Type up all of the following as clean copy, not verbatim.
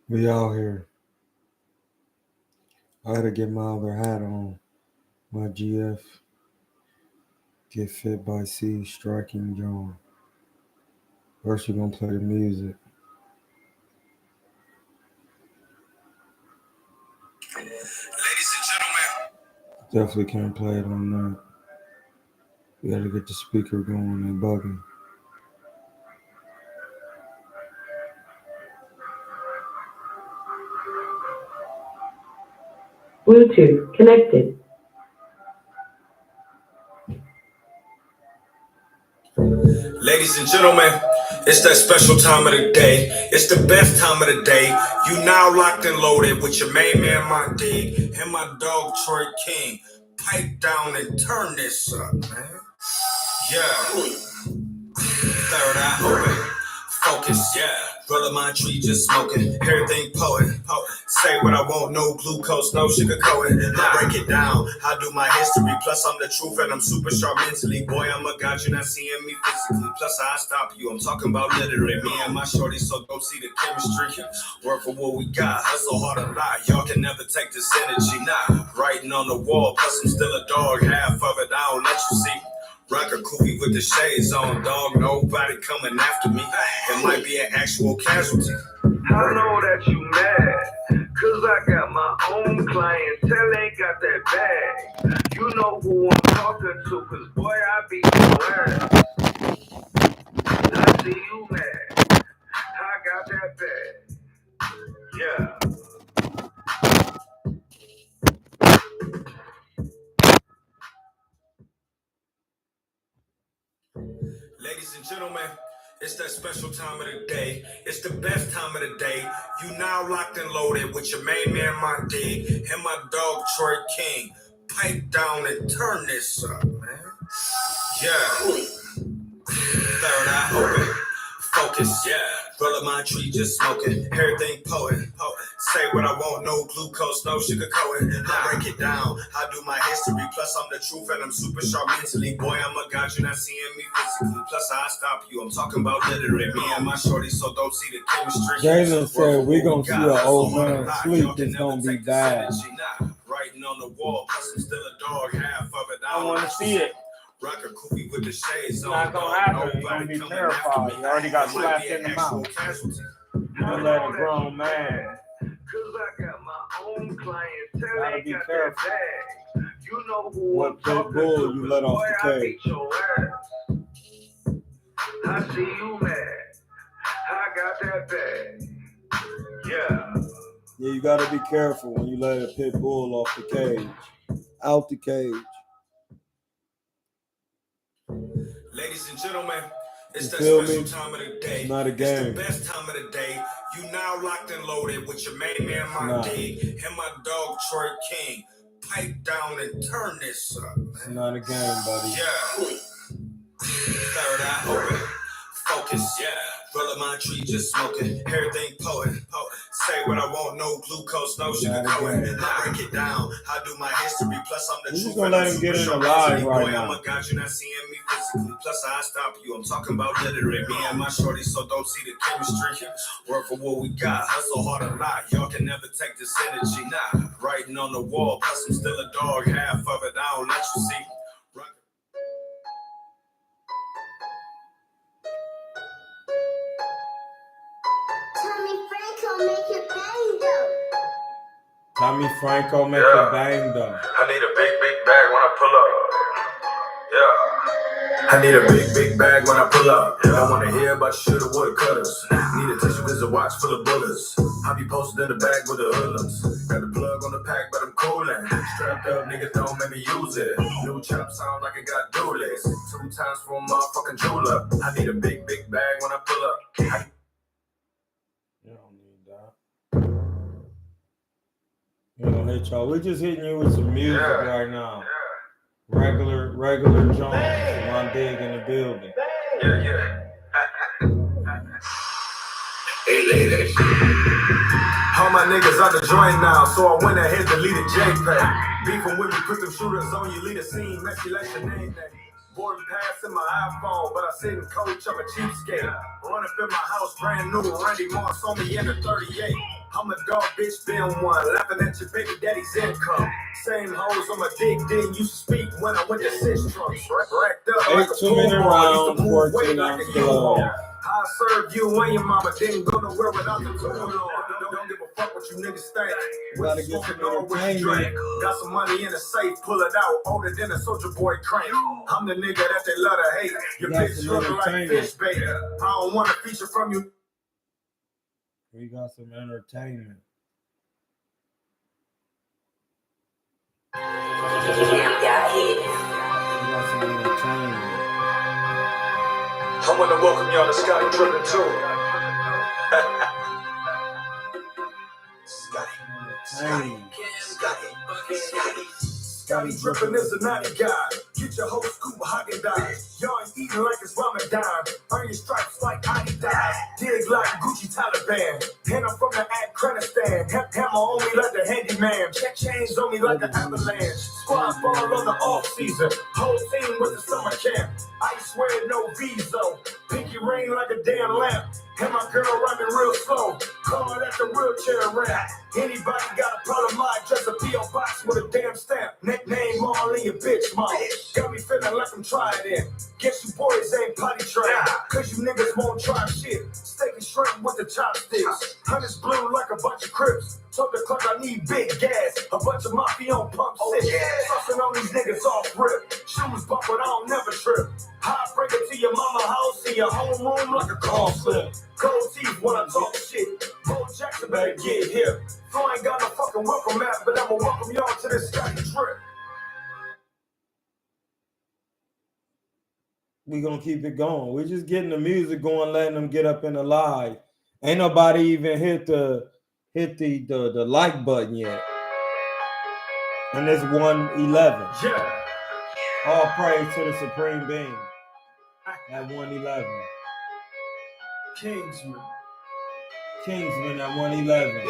We out here. I had to get my other hat on. My GF. Get fit by C. Striking John. First, we're gonna play the music. Ladies and gentlemen. Definitely can't play it on that. We gotta get the speaker going and bugging. Bluetooth connected. Ladies and gentlemen, it's that special time of the day. It's the best time of the day. You now locked and loaded with your main man, my dig, and my dog, Troy King. Pipe down and turn this up, man. Yeah. Third eye open. Focus, yeah. Brother, my tree just smoking. Everything poet. Say what I want, no glucose, no sugar coating. I break it down. I do my history. Plus, I'm the truth and I'm super sharp mentally. Boy, I'm a god, you're not seeing me physically. Plus, I stop you. I'm talking about literally. Me and my shorty, so go see the chemistry. Work for what we got. Hustle hard a lot. Y'all can never take this energy. Nah, writing on the wall. Plus, I'm still a dog. Half of it, I don't let you see. Rock a koofy with the shades on, dog. Nobody coming after me. It might be an actual casualty. I know that you mad, cause I got my own clientele, ain't got that bag. You know who I'm talking to, cause boy, I be your ass. I see you mad, I got that bag. Yeah. Ladies and gentlemen, it's that special time of the day. It's the best time of the day. You now locked and loaded with your main man, my dig, and my dog, Troy King. Pipe down and turn this up, man. Yeah. Third eye open. Focus, yeah. Brother, my tree just smoking. Everything poet. Say what I want, no glucose, no sugar coating. I break it down. I do my history. Plus, I'm the truth and I'm super sharp mentally. Boy, I'm a god, you're not seeing me physically. Plus, I stop you. I'm talking about literally. Me and my shorty, so don't see the chemistry. Jalen said we gonna see an old man sleep. It's gonna be bad. Writing on the wall. Plus, I'm still a dog. Half of it, I want to see it. Rock a koofy with the shades on. Not gonna happen. You're gonna be terrified. You already got slapped in the mouth. You let a grown man. Cause I got my own clientele, Gotta ain't be got careful. that bag. You know who What I'm pit talking bull to, you cause let off boy, the I cage? beat your ass. I see you mad, I got that bag. Yeah. Yeah, you gotta be careful when you let a pit bull off the cage. Out the cage. Ladies and gentlemen, it's You that feel special me? time of the day. It's not a It's game. the best time of the day. You now locked and loaded with your main man, my Nah. dig, and my dog, Troy King. Pipe down and turn this up, It's man. not a game, buddy. Yeah. Third eye open. Focus, yeah. Brother, my tree just smoking. Everything poet. Say what I want, no glucose, no sugar coating. I break it down. I do my history. Plus, I'm the We truth. just gonna let him get in the live right now. I'm a god, you're not seeing me physically. Plus, I stop you. I'm talking about literally. Me and my shorty, so don't see the chemistry. Work for what we got. Hustle hard a lot. Y'all can never take this energy. Nah, writing on the wall. Plus, I'm still a dog. Half of it, I don't let you see. Tommy Franco make it bang though. I need a big, big bag when I pull up. Yeah. I need a big, big bag when I pull up. I wanna hear about your shoulda, woulda, cutters. Need a tissue cause a watch full of bullets. I be posted in the bag with the hoodlums. Got the plug on the pack, but I'm coolin'. Strapped up, niggas don't make me use it. New chop sound like it got dooless. 2 times for a motherfucking jeweler. I need a big, big bag when I pull up. You don't need that. You know, hey y'all, we're just hitting you with some music right now. Regular Jones, one dig in the building. Yeah. Hey, ladies. All my niggas out the joint now, so I went ahead and deleted JPEG. Beefing with me, put them shooters on you, lead a scene, messy like your name. Boarding pass in my iPhone, but I sit and coach, I'm a cheapskate. Run up in my house, brand new, Randy Moss on me in the 38. I'm a dog, bitch, been one. Laughing at your baby daddy's income. Same hoes on my dick, didn't used to speak when I went to six trunks. Racked up like a Too many pool rounds, boy. 14 ounce glove. I served you and your mama, didn't go nowhere without the tune on. Don't give a fuck what you niggas think. Gotta get some entertainment. Drink. Got some money in the safe, pull it out, older than a soldier boy crank. I'm the nigga that they love to hate. Your bitch looking like fish bait. I don't want a feature from you. We got some entertainment. We got some entertainment. I want to welcome y'all to Scotty Drippin' too. Scotty Drippin' is a naughty guy. Get your whole scoop Haagen-Dazs. Y'all ain't eating like it's Ramadan. Earn your stripes like Adidas. Dig like Gucci Taliban. And I'm from the Afghanistan. Hammer on me like the handyman. Check chains on me like the avalanche. Squad ball on the off season. Whole team with the summer camp. I swear no visa. Pinky ring like a damn lamp. And my girl running real slow. Call that the wheelchair ramp. Anybody got a problem, I just a P.O. box with a damn stamp. Name all in your bitch mouth. Got me feeling like I'm trying it. Guess you boys ain't potty trained. Cause you niggas won't try shit. Steak and shrimp with the chopsticks. Hunters blue like a bunch of crips. Told the clerk I need big gas. A bunch of mafia on pump six. Fussing on these niggas off rip. Shoes bump, but I don't never trip. High break it to your mama house in your homeroom like a call slip. Cold teeth when I talk shit. Bo Jackson better get here. So I ain't got no fucking welcome map, but I'ma welcome y'all to this Scotty trip. We gonna keep it going. We're just getting the music going, letting them get up in the live. Ain't nobody even hit the like button yet. And it's 1:11. Yeah. All praise to the Supreme Being at 1:11. Kingsman at 1:11.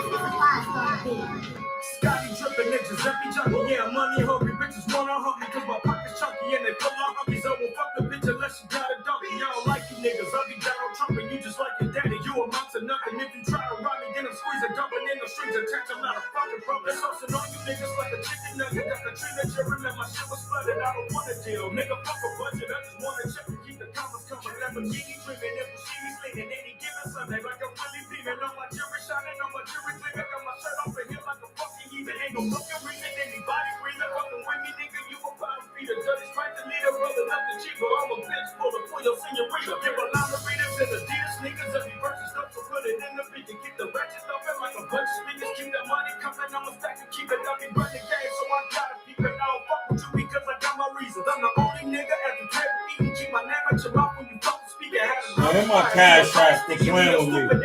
Scotty dripping niggas, every junkie, yeah, money hungry bitches wanna hug me cause my pocket's chunky and they pull on hubbies. I won't fuck the bitch unless you got a donkey. I don't like you niggas, I'll be Donald Trump and you just like your daddy. You amount to nothing. If you try to rob me, then I'm squeezing, dumping in the streets and text. I'm not a fucking brother. Saucing on you niggas like a chicken nugget. Got the tree that you remember, my shit was flooded. I don't wanna deal, nigga, fuck a budget. I just wanna check and keep the commas coming. Lamborghini dreaming, if you see me slinging any given Sunday like I'm really beaming on my jury shining, on my jury cleaning, got my shirt off and here like a fucking heathen. Ain't no fucking reason anybody breathing. Fucking with me, nigga, you a bottom feeder. Dirty strike to leader, brother, nothing cheaper. I'm a bitch for the your senorita. Give a line of readers and the Adidas sneakers. Every verse is stuff to put it in the beat and keep the ratchet open like a bunch of speakers. Keep that money coming, I'ma stack and keep it. I'll be running game, so I gotta keep it. I don't fuck with you because I got my reasons. I'm the only nigga at the table eating. Keep my name at your mouth when you talk to speak. Now, them my cash tracks for playing with me.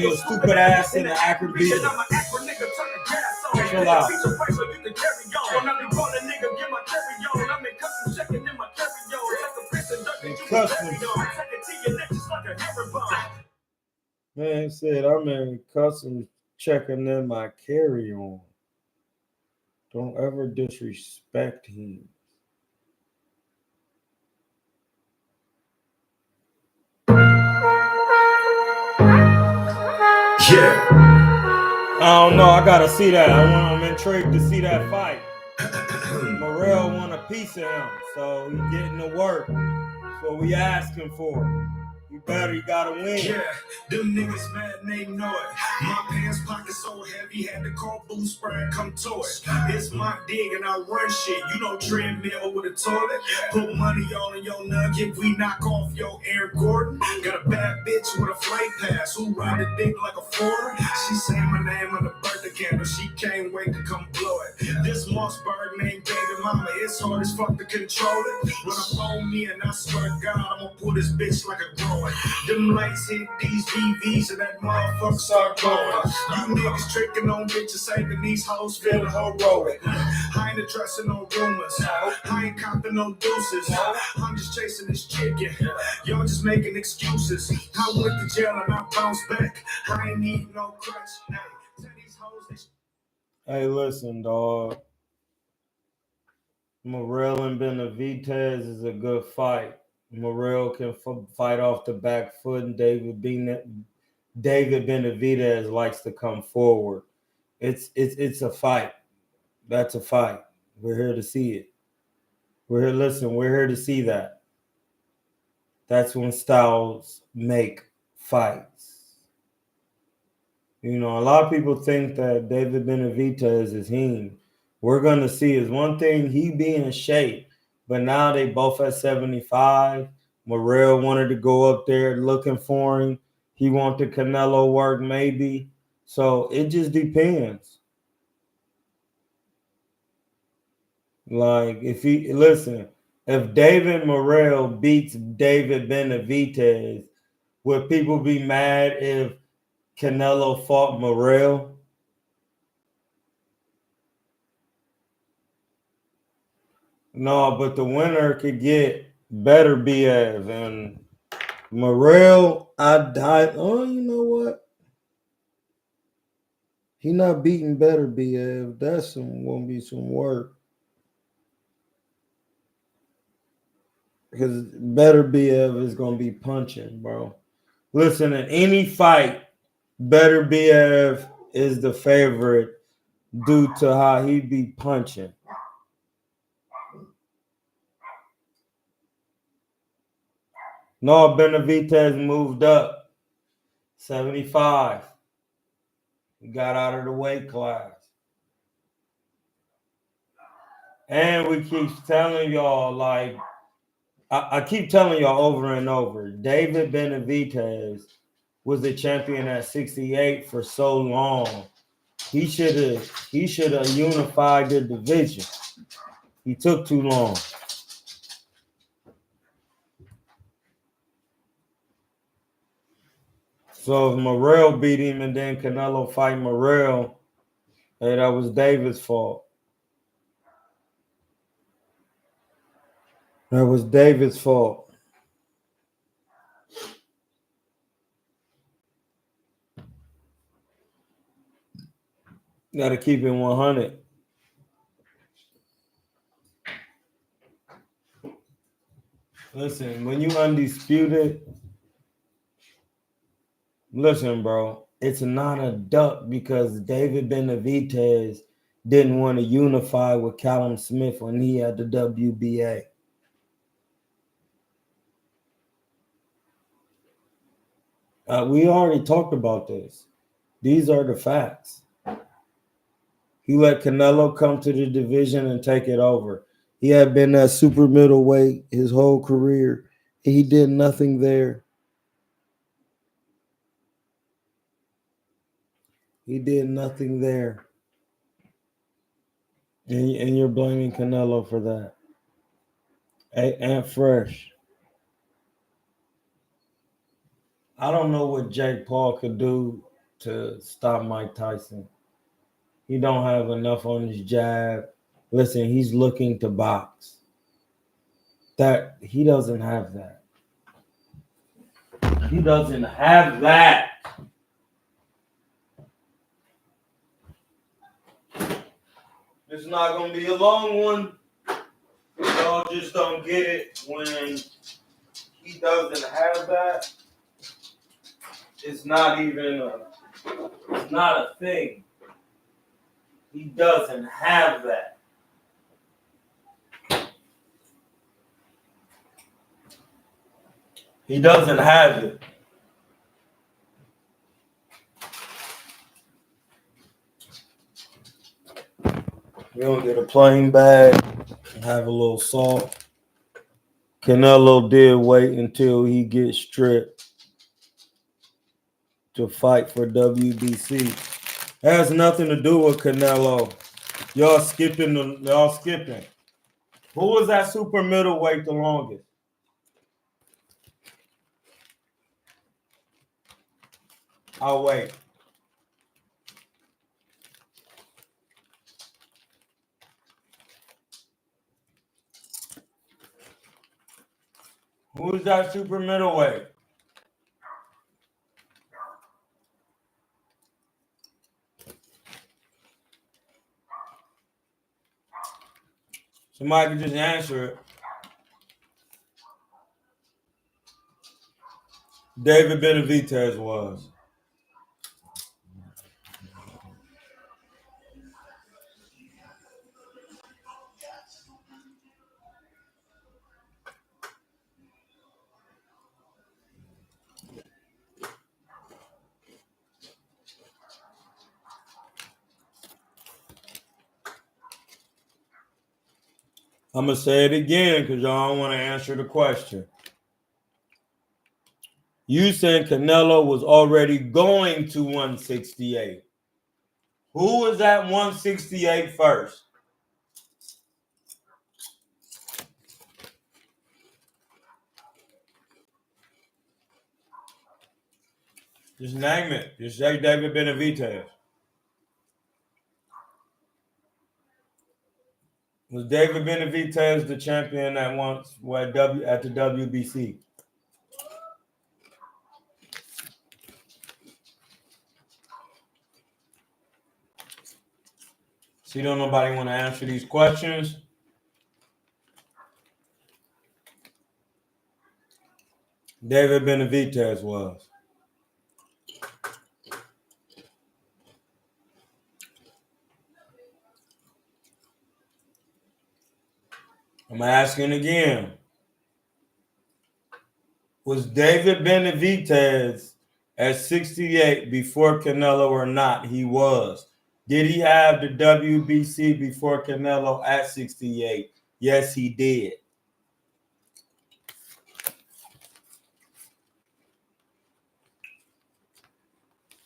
You a stupid ass in the Akron beat. Chill out. Man said I'm in customs checking in my carry-on. Don't ever disrespect him. Yeah. I don't know. I gotta see that. I'm intrigued to see that fight. Morrell want a piece of him, so he getting to work. That's what we asking for. You gotta win. Yeah, them niggas mad and they know it. My pants pocket so heavy, had to call Blue Spray and come to it. It's my dig and I run shit. You know, treadmill with a toilet. Put money all in your nugget. We knock off your Aaron Gordon. Got a bad bitch with a flight pass who ride a dick like a foreign. She saying my name on the birthday candle. She can't wait to come blow it. This Mossberg named Baby Mama. It's hard as fuck to control it. When I phone me and I swear to God, I'm gonna pull this bitch like a growing. Them lights hit these VVs and that motherfucker start going. You niggas tricking on bitches, saving these hoes feeling heroic. I ain't addressing no rumors. I ain't copping no deuces. I'm just chasing this chicken. Y'all just making excuses. I went to jail and I bounced back. I ain't need no crutch. Hey, listen, dog. Morrell and Benavidez is a good fight. Morrell can fight off the back foot, and David David Benavidez likes to come forward. It's a fight. That's a fight. We're here to see it. We're here to see that. That's when styles make fights. You know, a lot of people think that David Benavidez is him. We're going to see is one thing, he be in shape, but now they both at 75. Morrell wanted to go up there looking for him. He wanted Canelo work maybe. So it just depends. Like if David Morrell beats David Benavidez, would people be mad if Canelo fought Morrell? No, but the winner could get better BF and Morrell. Oh, you know what? He not beating better BF. That's gonna be some work. Because better BF is gonna be punching, bro. Listen, in any fight, better BF is the favorite due to how he be punching. No, Benavidez moved up 75. He got out of the weight class. And we keep telling y'all, like, I keep telling y'all over and over, David Benavidez was the champion at 68 for so long. He should have unified the division. He took too long. So if Morrell beat him and then Canelo fight Morrell, hey, that was David's fault. That was David's fault. Got to keep it 100. Listen, when you undisputed, listen, bro, it's not a duck because David Benavidez didn't want to unify with Callum Smith when he had the WBA. We already talked about this. These are the facts. He let Canelo come to the division and take it over. He had been at super middleweight his whole career. He did nothing there. He did nothing there. And you're blaming Canelo for that. Hey, Aunt Fresh. I don't know what Jake Paul could do to stop Mike Tyson. He don't have enough on his jab. Listen, he's looking to box. That he doesn't have that. He doesn't have that. It's not gonna be a long one. Y'all just don't get it when he doesn't have that. It's not a thing. He doesn't have that. He doesn't have it. We're gonna get a plain bag and have a little salt. Canelo did wait until he gets stripped to fight for WBC. It has nothing to do with Canelo. Y'all skipping. Who was that super middleweight the longest? I'll wait. Who's that super middleweight? Somebody can just answer it. David Benavidez was. I'm going to say it again because y'all don't want to answer the question. You said Canelo was already going to 168. Who was at 168 first? Just name it. Just say David Benavidez. Was David Benavidez the champion at once at the WBC? See, don't nobody want to answer these questions. David Benavidez was. I'm asking again. Was David Benavidez at 68 before Canelo or not? He was. Did he have the WBC before Canelo at 68? Yes, he did.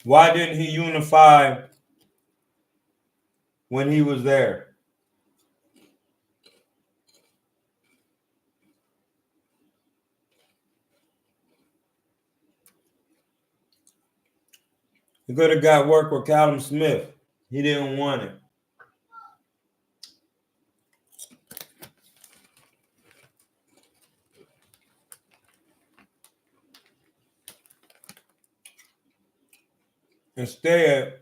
Why didn't he unify when he was there? He could have got work with Callum Smith. He didn't want it. Instead,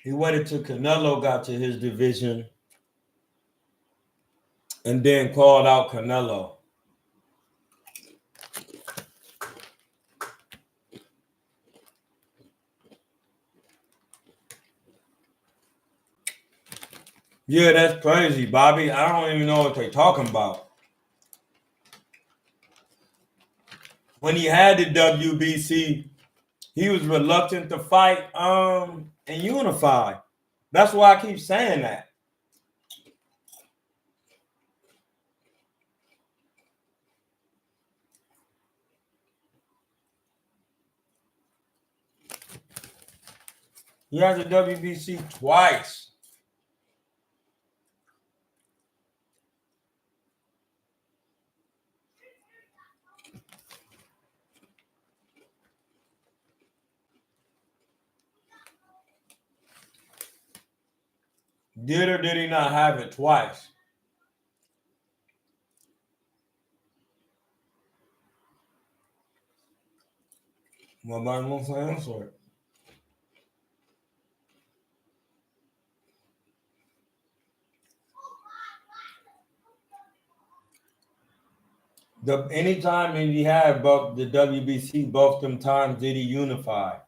he waited till Canelo got to his division and then called out Canelo. Yeah, that's crazy, Bobby. I don't even know what they're talking about. When he had the WBC, he was reluctant to fight and unify. That's why I keep saying that. He has the WBC twice. Did or did he not have it twice? Nobody wants to answer it. Anytime he had both the WBC, both them times did he unify?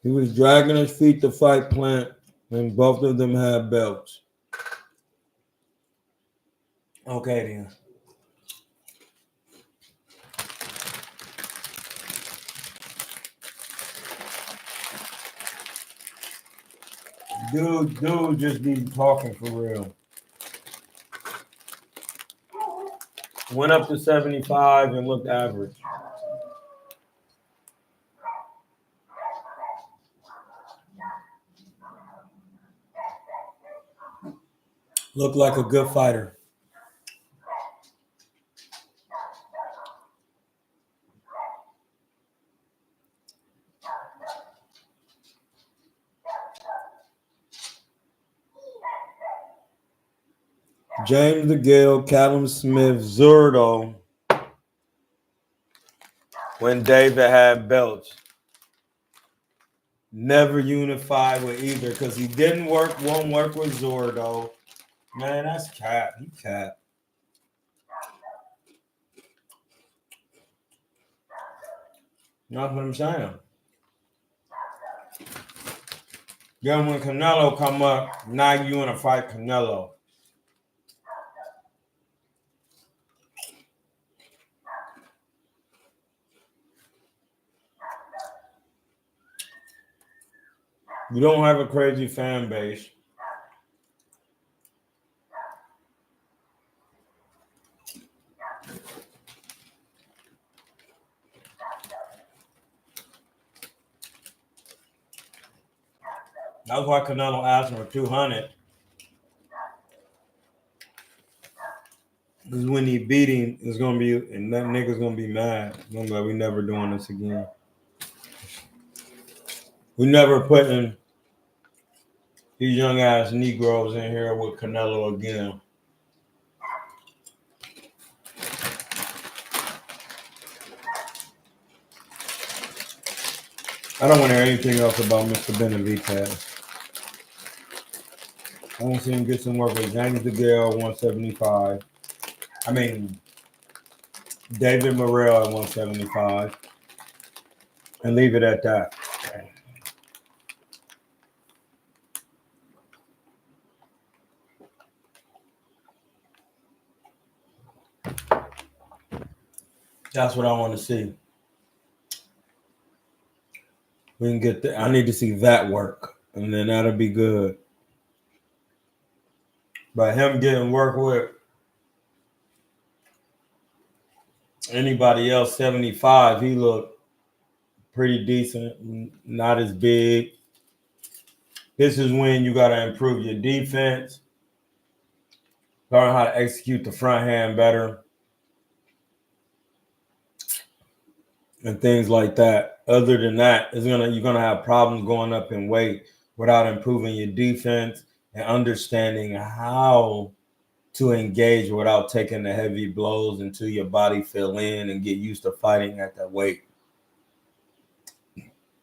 He was dragging his feet to fight Plant, and both of them had belts. Okay, then. Dude just be talking for real. Went up to 75 and looked average. Looked like a good fighter. James DeGale, Callum Smith, Zurdo. When David had belts. Never unified with either because he didn't work with Zurdo. Man, that's cap. He cap. That's what I'm saying. Then when Canelo come up, now you want to fight Canelo. You don't have a crazy fan base. That's why Canelo asked him for 200. Because when he beat him, it's gonna be, and that nigga's gonna be mad. He's gonna be like, we never doing this again. We never putting these young ass Negroes in here with Canelo again. I don't want to hear anything else about Mr. Benavidez. I want to see him get some work with James DeGale at 175. I mean, David Morrell at 175. And leave it at that. That's what I want to see. We can get that. I need to see that work, and then that'll be good. But him getting work with anybody else 75, he looked pretty decent, not as big. This is when you got to improve your defense, learn how to execute the front hand better, and things like that. Other than that, you're gonna have problems going up in weight without improving your defense and understanding how to engage without taking the heavy blows until your body fill in and get used to fighting at that weight.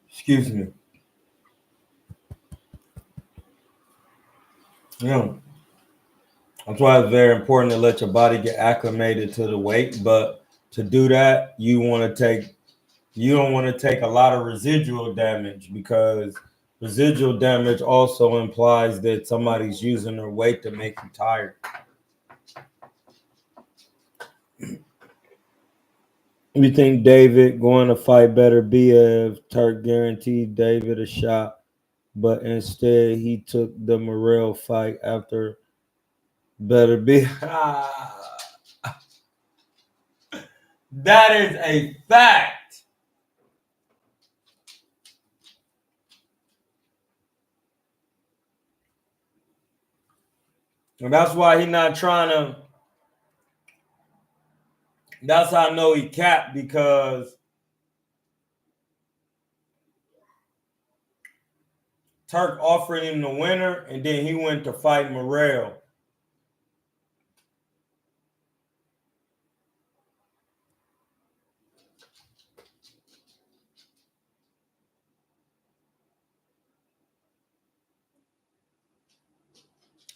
Excuse me. Yeah. That's why it's very important to let your body get acclimated to the weight. But to do that, you don't want to take a lot of residual damage, because residual damage also implies that somebody's using their weight to make you tired. You think David going to fight better be if Turk guaranteed David a shot, but instead he took the Morrell fight after better be? That is a fact. And that's why he's not trying to. That's how I know he capped, because Turk offered him the winner, and then he went to fight Morrell.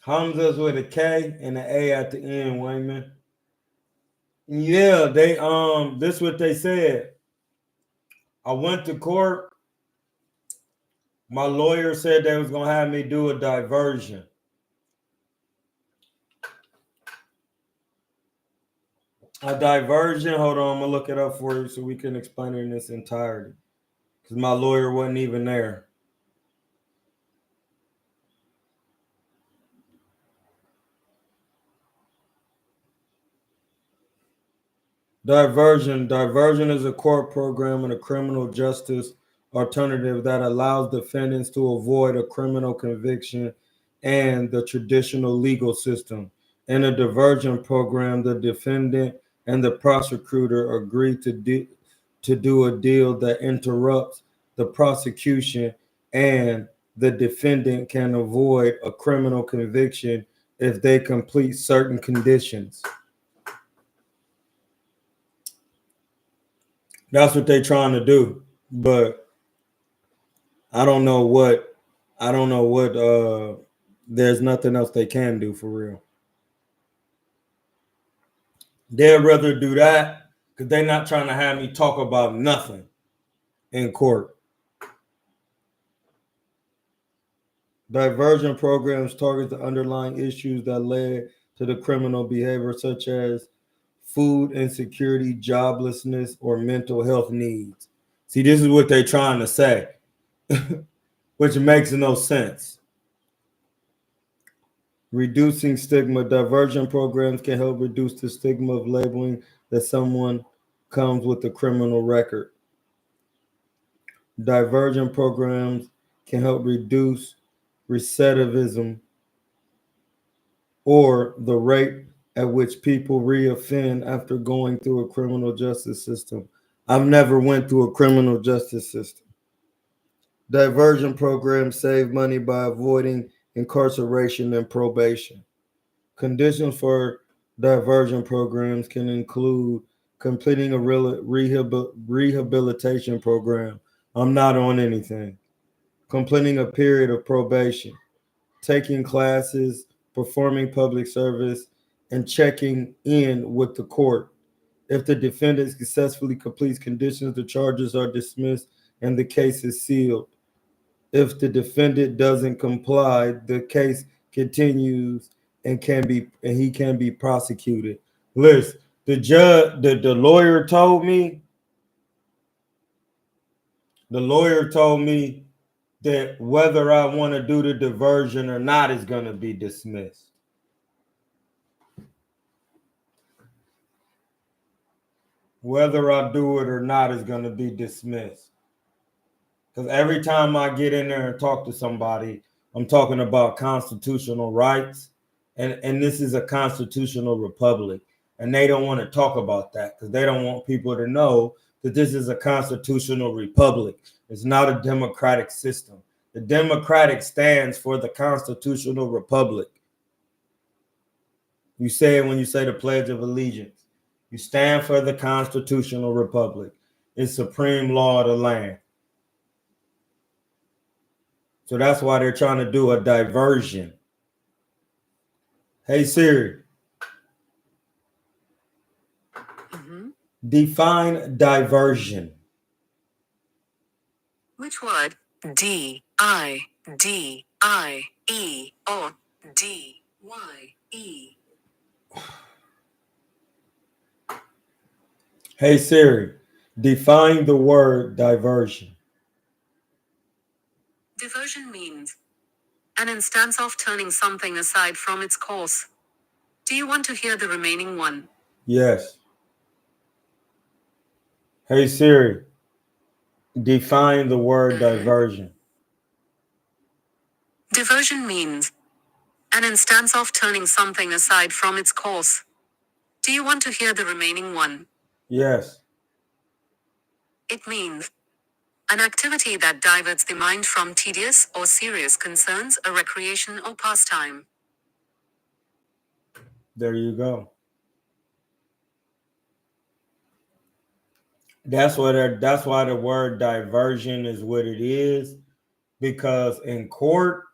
Hamza's with a K and an A at the end, Wayman. Yeah, they this is what they said. I went to court. My lawyer said they was gonna have me do a diversion. A diversion, hold on, I'm gonna look it up for you so we can explain it in its entirety. Because my lawyer wasn't even there. Diversion is a court program in a criminal justice alternative that allows defendants to avoid a criminal conviction and the traditional legal system. In a diversion program, the defendant and the prosecutor agree to do a deal that interrupts the prosecution, and the defendant can avoid a criminal conviction if they complete certain conditions. That's what they're trying to do, but I don't know what there's nothing else they can do for real. They'd rather do that because they're not trying to have me talk about nothing in court. Diversion programs target the underlying issues that led to the criminal behavior, such as food insecurity, joblessness, or mental health needs. See, this is what they're trying to say, which makes no sense. Reducing stigma. Diversion programs can help reduce the stigma of labeling that someone comes with a criminal record. Diversion programs can help reduce recidivism, or the rate at which people reoffend after going through a criminal justice system. I've never went through a criminal justice system. Diversion programs save money by avoiding incarceration and probation. Conditions for diversion programs can include completing a rehabilitation program. I'm not on anything. Completing a period of probation, taking classes, performing public service, and checking in with the court. If the defendant successfully completes conditions, the charges are dismissed and the case is sealed. If the defendant doesn't comply, the case continues and he can be prosecuted. Listen, the lawyer told me that whether I want to do the diversion or not is going to be dismissed. Whether I do it or not is going to be dismissed. Because every time I get in there and talk to somebody, I'm talking about constitutional rights. And this is a constitutional republic. And they don't want to talk about that because they don't want people to know that this is a constitutional republic. It's not a democratic system. The democratic stands for the constitutional republic. You say it when you say the Pledge of Allegiance. You stand for the constitutional republic. It's supreme law of the land. So that's why they're trying to do a diversion. Hey Siri, define diversion. Which word? D-I-D-I-E or D-Y-E? Hey Siri, define the word diversion. Diversion means an instance of turning something aside from its course. Do you want to hear the remaining one? Yes. Hey Siri, define the word diversion. Diversion means an instance of turning something aside from its course. Do you want to hear the remaining one? Yes. It means an activity that diverts the mind from tedious or serious concerns, a recreation or pastime. There you go. That's why the word diversion is what it is, because in court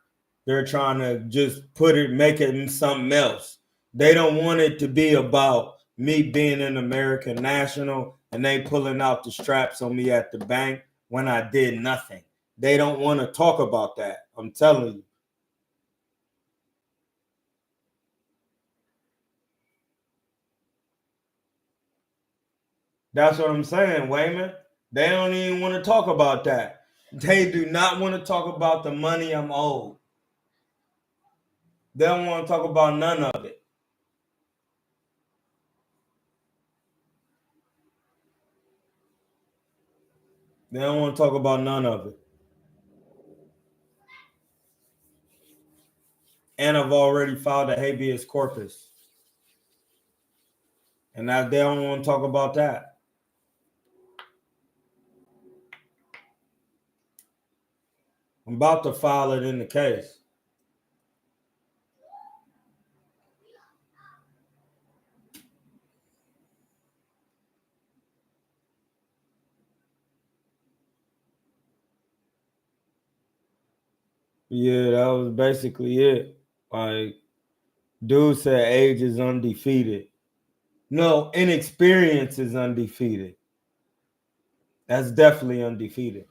they're trying to just make it something else. They don't want it to be about me being an American national and they pulling out the straps on me at the bank when I did nothing. They don't want to talk about that. I'm telling you. That's what I'm saying, Wayman. They don't even want to talk about that. They do not want to talk about the money I'm owed. They don't want to talk about none of it. They don't want to talk about none of it. And I've already filed a habeas corpus. And now they don't want to talk about that. I'm about to file it in the case. Yeah, that was basically it. Like, dude said age is undefeated. No, inexperience is undefeated. That's definitely undefeated.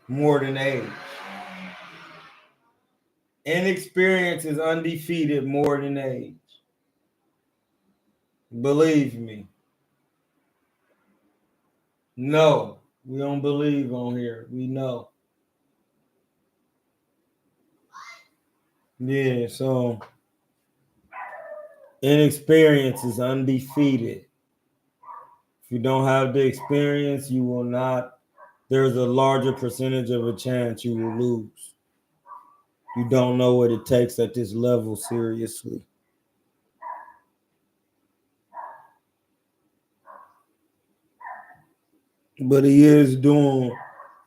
More than age. Inexperience is undefeated more than age. Believe me. No, we don't believe on here. We know. Yeah, so inexperience is undefeated. If you don't have the experience, you will not. There's a larger percentage of a chance you will lose. You don't know what it takes at this level, seriously. But he is doing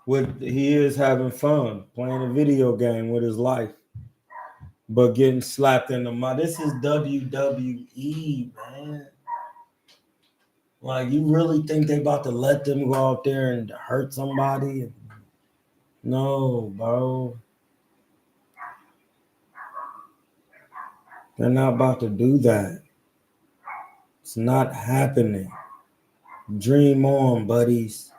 he is having fun, playing a video game with his life, but getting slapped in the mouth. This is WWE, man. Like, you really think they about to let them go out there and hurt somebody? No, bro. They're not about to do that. It's not happening. Dream on, buddies.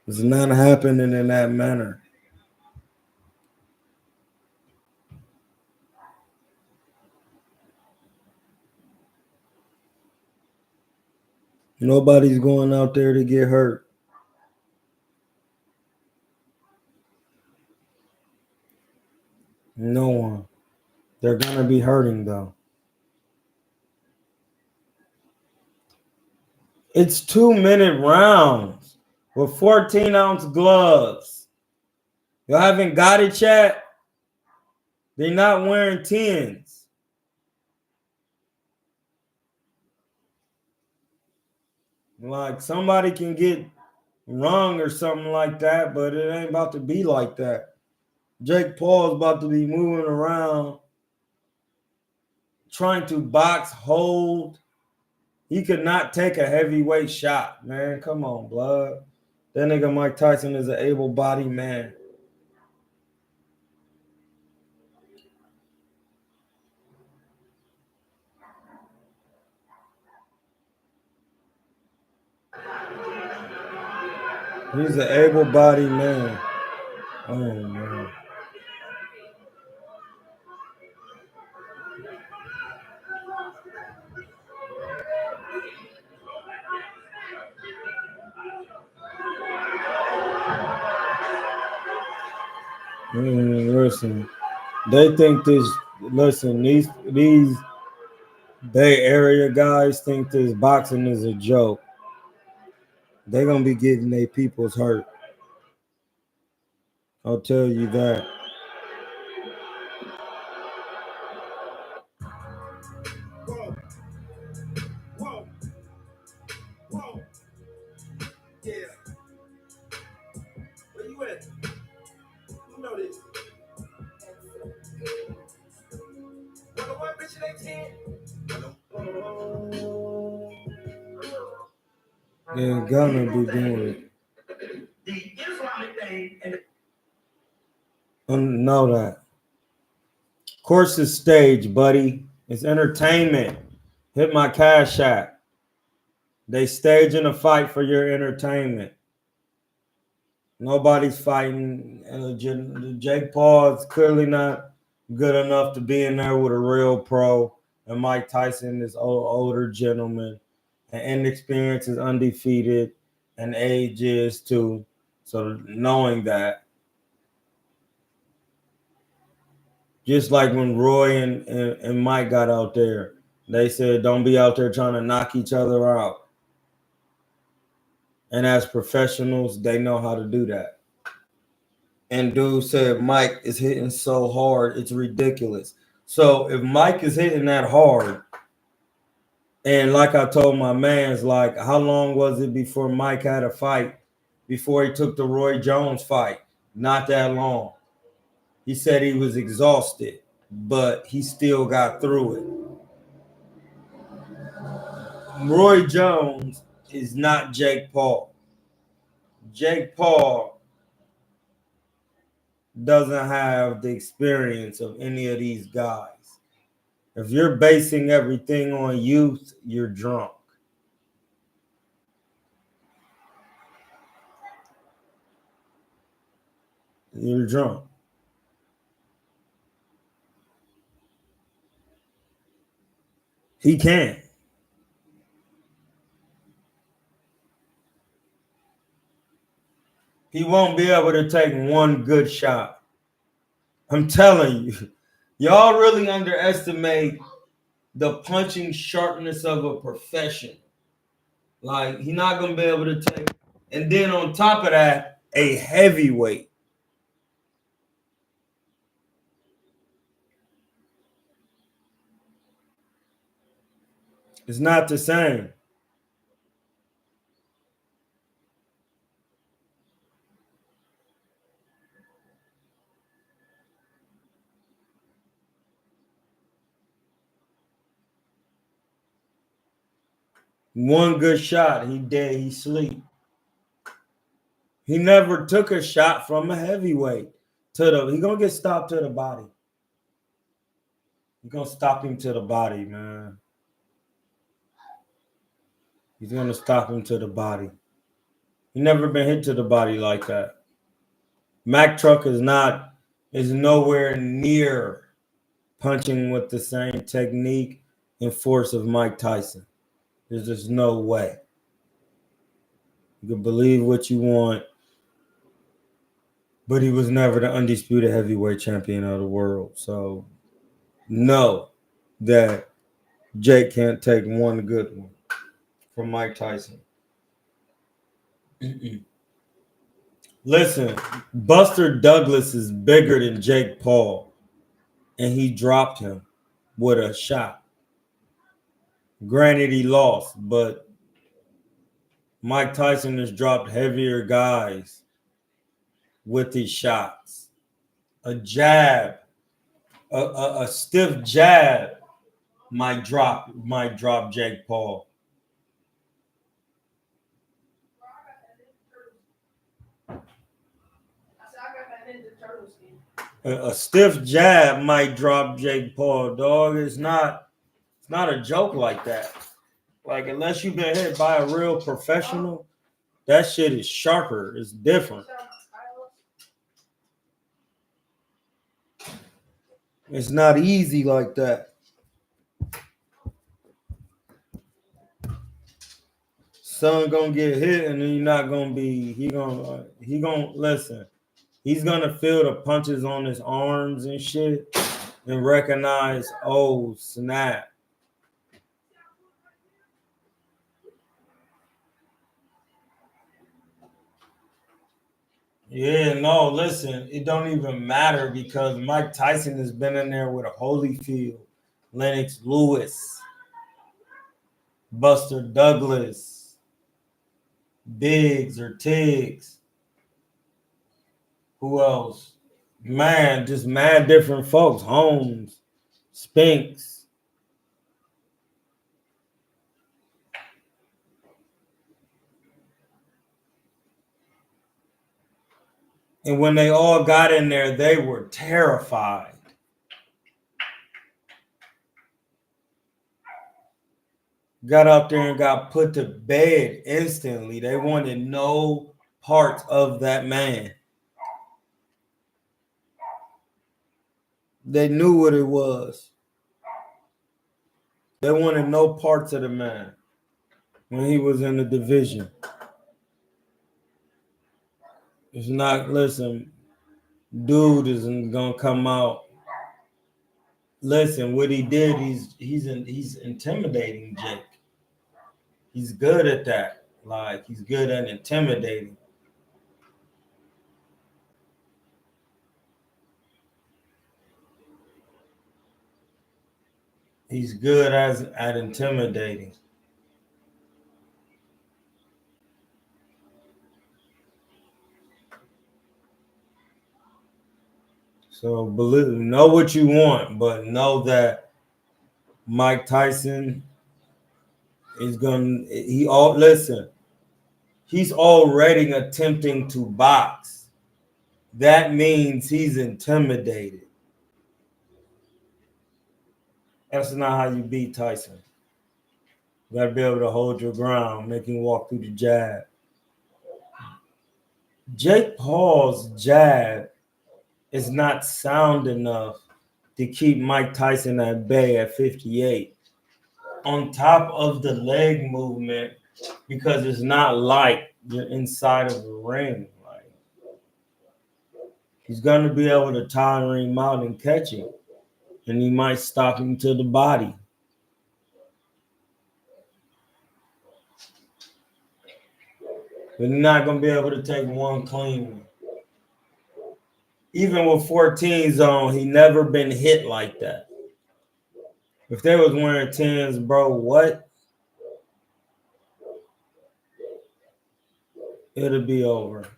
It's not happening in that manner. Nobody's going out there to get hurt. No one. They're going to be hurting, though. It's 2-minute rounds with 14-ounce gloves. Y'all haven't got it yet? They're not wearing 10s. Like, somebody can get wrong or something like that, but it ain't about to be like that. Jake Paul's about to be moving around, trying to box, hold. He could not take a heavyweight shot, man. Come on, blood. That nigga Mike Tyson is an able-bodied man. He's an able-bodied man. Oh, man. Listen, they think this. Listen, these Bay Area guys think this boxing is a joke. They're gonna be getting their peoples hurt. I'll tell you that. Whoa, whoa, yeah. Where you at? You know this. What bitch they 10? They're gonna be doing it. The Islamic thing and Know that. Course is stage, buddy. It's entertainment. Hit my cash app. They staging a fight for your entertainment. Nobody's fighting. Jake Paul is clearly not good enough to be in there with a real pro. And Mike Tyson is older gentleman. And inexperience is undefeated. And age is too. So knowing that. Just like when Roy and Mike got out there, they said, don't be out there trying to knock each other out. And as professionals, they know how to do that. And dude said Mike is hitting so hard, it's ridiculous. So if Mike is hitting that hard, and like I told my mans, like, how long was it before Mike had a fight before he took the Roy Jones fight? Not that long. He said he was exhausted, but he still got through it. Roy Jones is not Jake Paul. Jake Paul doesn't have the experience of any of these guys. If you're basing everything on youth, you're drunk. You're drunk. He can't. He won't be able to take one good shot. I'm telling you, y'all really underestimate the punching sharpness of a profession. Like, he's not going to be able to take. And then on top of that, a heavyweight. It's not the same. One good shot, he dead, he sleep. He never took a shot from a heavyweight. He gonna get stopped to the body. He's gonna stop him to the body, man. He's gonna stop him to the body. He never been hit to the body like that. Mack Truck is nowhere near punching with the same technique and force of Mike Tyson. There's just no way. You can believe what you want, but he was never the undisputed heavyweight champion of the world. So know that Jake can't take one good one from Mike Tyson. Listen, Buster Douglas is bigger than Jake Paul, and he dropped him with a shot. Granted, he lost, but Mike Tyson has dropped heavier guys with his shots. A jab, a stiff jab might drop Jake Paul. A stiff jab might drop Jake Paul, dog. It's not a joke like that. Like, unless you've been hit by a real professional, that shit is sharper. It's different. It's not easy like that. Son gonna get hit, and then you're not gonna be. He gonna listen. He's gonna feel the punches on his arms and shit, and recognize, oh snap. Yeah, no, listen, it don't even matter because Mike Tyson has been in there with a Holyfield, Lennox Lewis, Buster Douglas, Biggs or Tiggs. Who else? Man, just mad different folks. Holmes, Spinks. And when they all got in there, they were terrified. Got up there and got put to bed instantly. They wanted no part of that man. They knew what it was. They wanted no parts of the man when he was in the division. It's not, listen, dude isn't gonna come out. Listen, what he did, he's intimidating Jake. He's good at that. Like, he's good at intimidating. He's good at intimidating. So know what you want, but know that Mike Tyson is listen, he's already attempting to box. That means he's intimidated. That's not how you beat Tyson. You gotta be able to hold your ground, make him walk through the jab. Jake Paul's jab is not sound enough to keep Mike Tyson at bay at 58. on top of the leg movement because it's not like you're inside of the ring. Like he's gonna be able to tire him out and catch him, and he might stop him to the body. But he's not gonna be able to take one clean one. Even with 14s on, he never been hit like that. If they was wearing 10s, bro, what? It'll be over.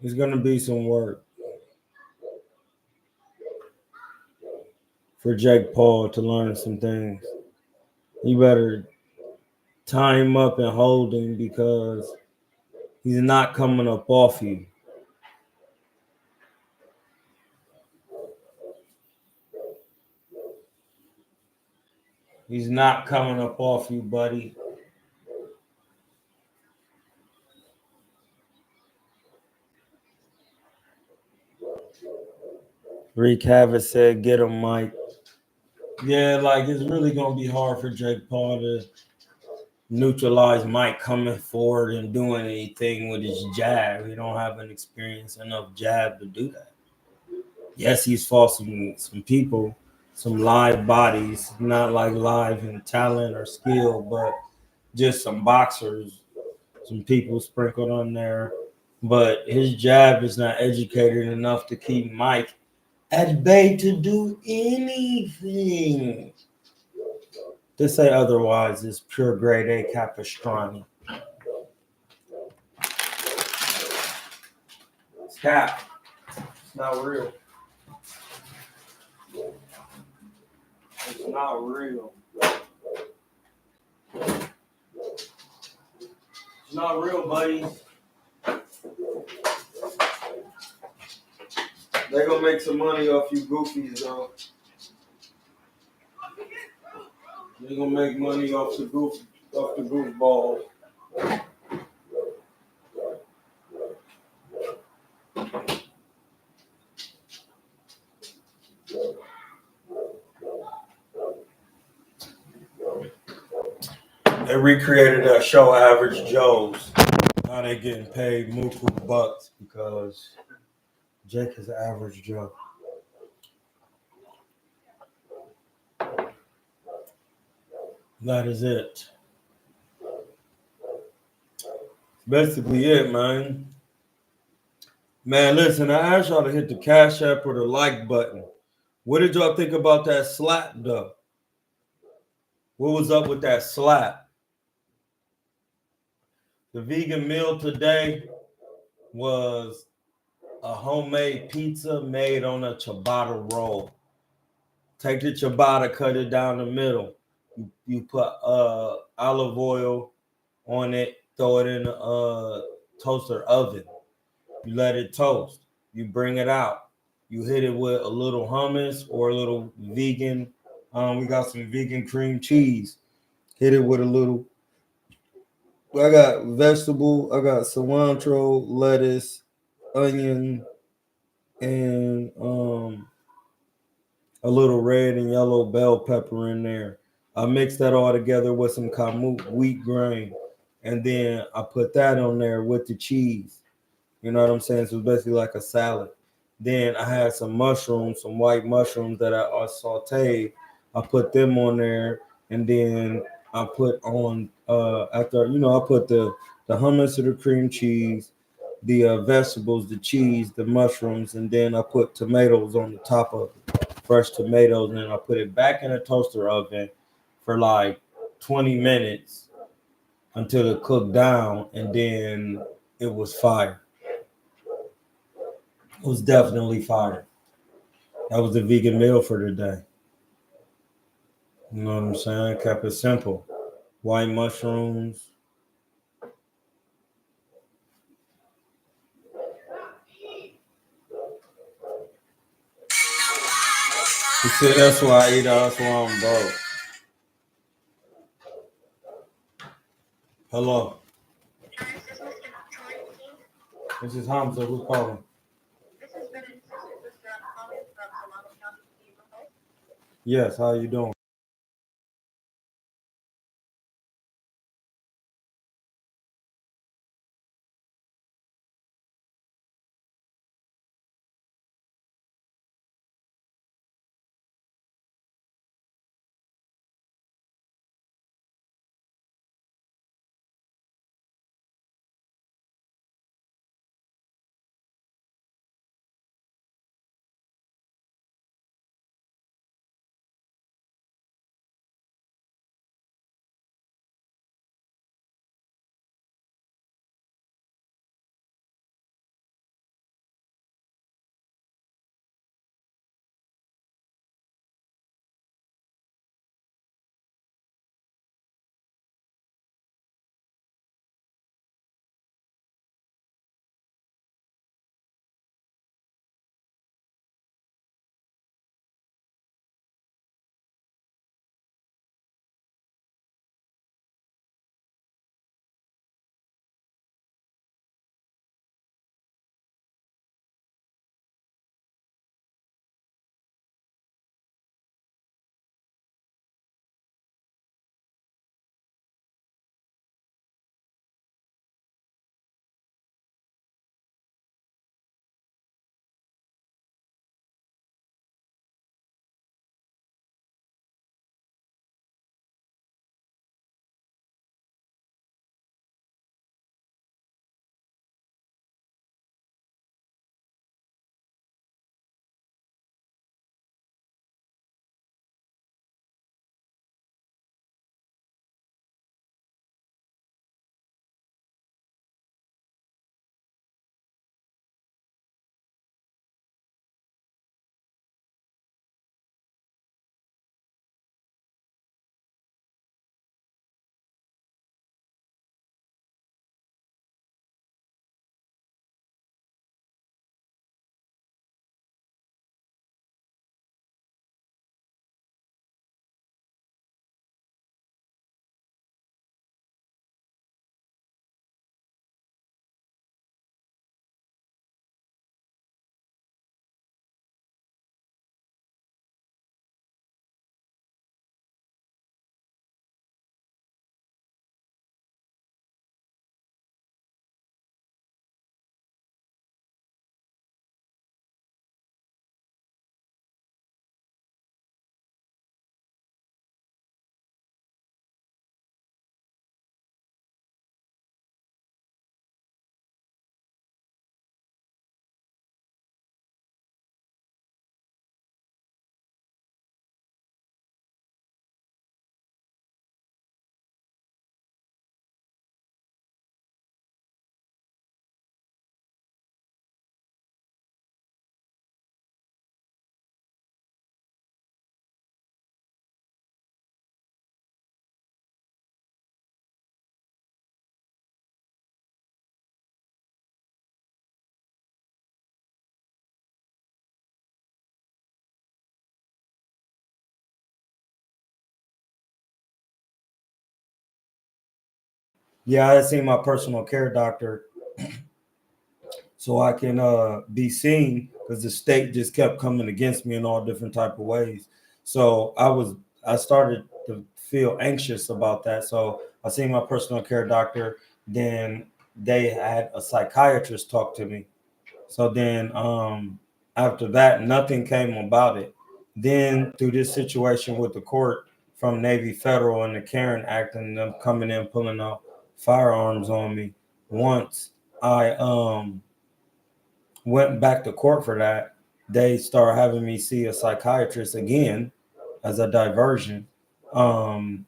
It's gonna be some work for Jake Paul to learn some things. You better tie him up and hold him because he's not coming up off you. He's not coming up off you, buddy. Reek Havett said, get him, Mike. Yeah, like it's really going to be hard for Jake Paul to neutralize Mike coming forward and doing anything with his jab. He don't have an experienced enough jab to do that. Yes, he's fought some people, some live bodies, not like live in talent or skill, but just some boxers, some people sprinkled on there. But his jab is not educated enough to keep Mike at bay to do anything. To say otherwise is pure grade A capistrani. It's cap. It's not real. It's not real. It's not real, buddy. They're gonna make some money off you goofies, though. They're gonna make money off the goofballs. They recreated that show, Average Joe's. Now they getting paid muku bucks because Jake is an average Joe. That is it. Basically it, man. Man, listen, I asked y'all to hit the Cash App or the like button. What did y'all think about that slap, though? What was up with that slap? The vegan meal today was a homemade pizza made on a ciabatta roll. Take the ciabatta, cut it down the middle. You put olive oil on it, throw it in a toaster oven. You let it toast. You bring it out. You hit it with a little hummus or a little vegan. We got some vegan cream cheese. Hit it with a little. I got vegetable. I got cilantro, lettuce, onion, and a little red and yellow bell pepper in there. I mix that all together with some kamut wheat grain, and then I put that on there with the cheese. You know what I'm saying? So it's basically like a salad. Then I had some mushrooms, some white mushrooms that I sauteed. I put them on there, and then I put on after I put the hummus or the cream cheese, the vegetables, the cheese, the mushrooms, and then I put tomatoes on the top of it, fresh tomatoes, and then I put it back in a toaster oven for like 20 minutes until it cooked down, and then it was fire. It was definitely fire. That was the vegan meal for today. You know what I'm saying? Kept it simple. White mushrooms. You see, that's why I eat. That's why I'm broke. Hello. This is Hamza. Who's calling? Yes, how you doing? Yeah, I had seen my personal care doctor so I can be seen because the state just kept coming against me in all different type of ways. So I started to feel anxious about that. So I seen my personal care doctor. Then they had a psychiatrist talk to me. So then after that, nothing came about it. Then through this situation with the court from Navy Federal and the Karen Act and them coming in pulling out firearms on me, once I went back to court for that, they started having me see a psychiatrist again as a diversion. Um,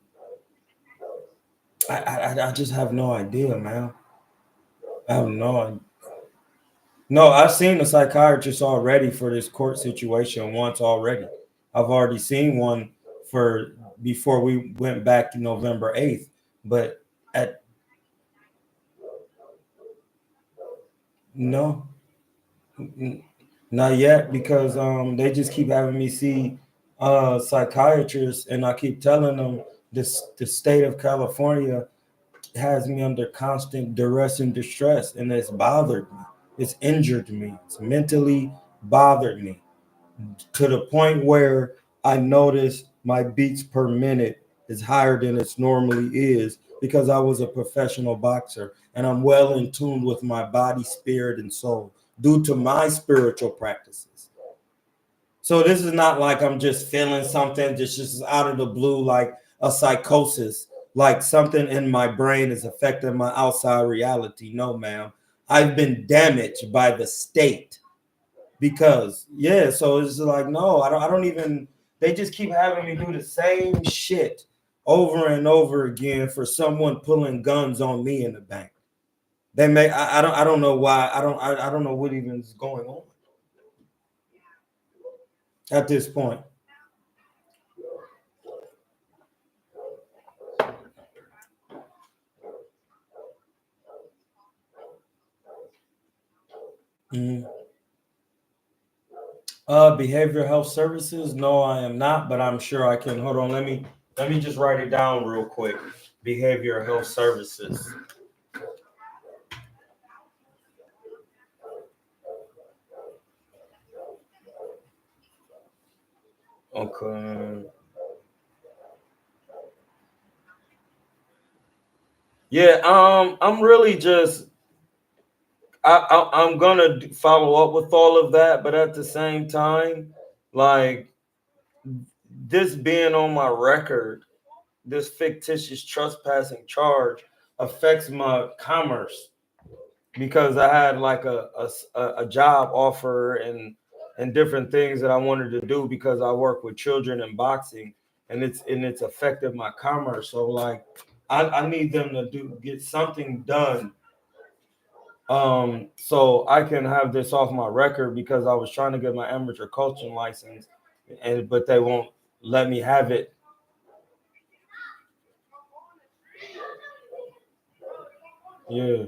I just have no idea, man. I have no. No, I've seen a psychiatrist already for this court situation once already. I've already seen one for before we went back November 8th, but at no, not yet because they just keep having me see psychiatrists and I keep telling them the state of California has me under constant duress and distress and it's bothered me. It's injured me. It's mentally bothered me to the point where I noticed my beats per minute is higher than it normally is because I was a professional boxer and I'm well in tune with my body, spirit, and soul due to my spiritual practices. So this is not like I'm just feeling something just out of the blue, like a psychosis, like something in my brain is affecting my outside reality. No, ma'am. I've been damaged by the state because so it's like no, I don't even. They just keep having me do the same shit over and over again for someone pulling guns on me in the bank. They may I don't know why I don't know what even is going on at this point. Mm. Behavioral health services? No, I am not, but I'm sure I can. Hold on, let me just write it down real quick. Behavioral health services. Okay. Yeah, I'm really just I'm gonna follow up with all of that, but at the same time, like this being on my record, this fictitious trespassing charge affects my commerce because I had like a job offer and different things that I wanted to do because I work with children in boxing and it's affected my commerce. So like I need them to get something done so I can have this off my record because I was trying to get my amateur coaching license but they won't let me have it. Yeah.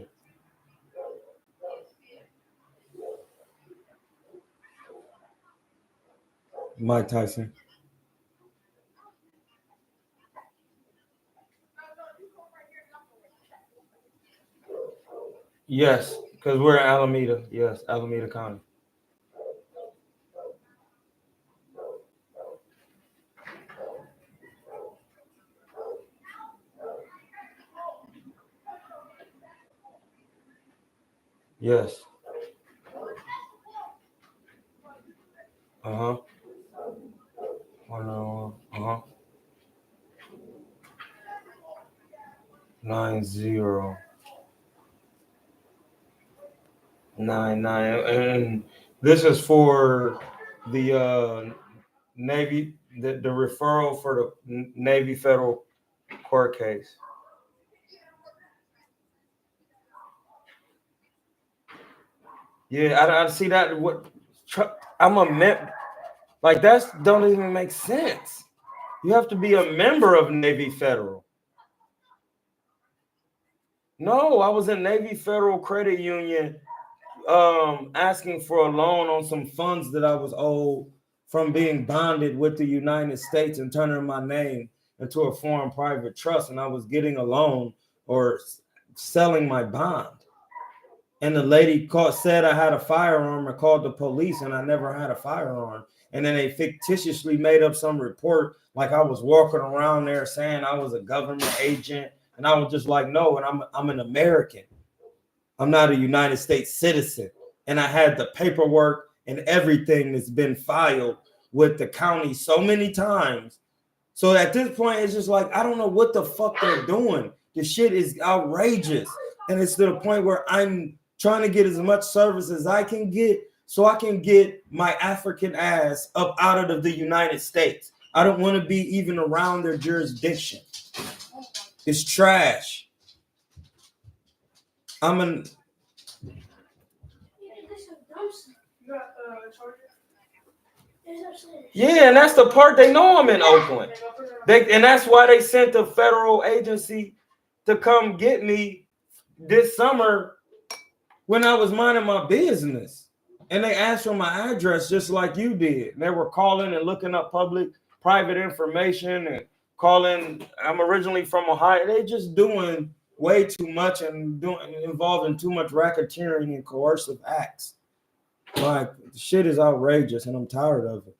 Mike Tyson. Yes, because we're in Alameda. Yes, Alameda County. Yes. Uh-huh. 9099. And this is for the Navy, the referral for the Navy federal court case. Yeah, I see that. I'm a member. Like that's don't even make sense. You have to be a member of Navy Federal. No, I was in Navy Federal Credit Union asking for a loan on some funds that I was owed from being bonded with the United States and turning my name into a foreign private trust. And I was getting a loan or selling my bond. And the lady said I had a firearm and called the police, and I never had a firearm. And then they fictitiously made up some report like I was walking around there saying I was a government agent. And I was just like, no, and I'm an American. I'm not a United States citizen. And I had the paperwork and everything that's been filed with the county so many times. So at this point, it's just like, I don't know what the fuck they're doing. The shit is outrageous. And it's to the point where I'm trying to get as much service as I can get so I can get my African ass up out of the United States. I don't want to be even around their jurisdiction. It's trash. Yeah, and that's the part they know I'm in Oakland. And that's why they sent the federal agency to come get me this summer when I was minding my business. And they asked for my address just like you did. They were calling and looking up private information and calling. I'm originally from Ohio. They just doing way too much and involving too much racketeering and coercive acts. Like, the shit is outrageous and I'm tired of it.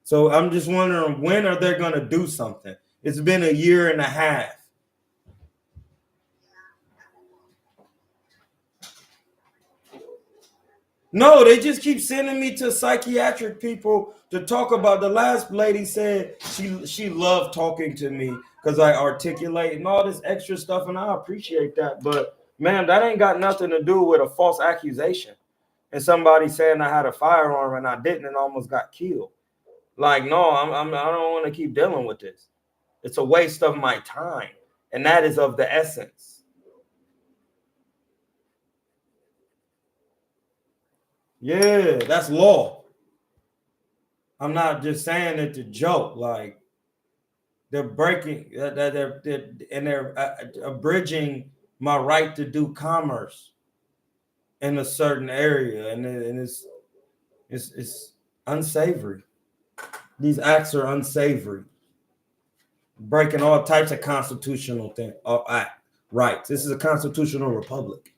So I'm just wondering, when are they going to do something? It's been a year and a half. No, they just keep sending me to psychiatric people to talk about. The last lady said she loved talking to me because I articulate and all this extra stuff, and I appreciate that. But man, that ain't got nothing to do with a false accusation and somebody saying I had a firearm and I didn't and almost got killed. Like, no, I don't want to keep dealing with this. It's a waste of my time, and that is of the essence. Yeah, that's law. I'm not just saying it to joke. Like, they're breaking, they're abridging my right to do commerce in a certain area, and it's unsavory. These acts are unsavory, breaking all types of constitutional rights. This is a constitutional republic.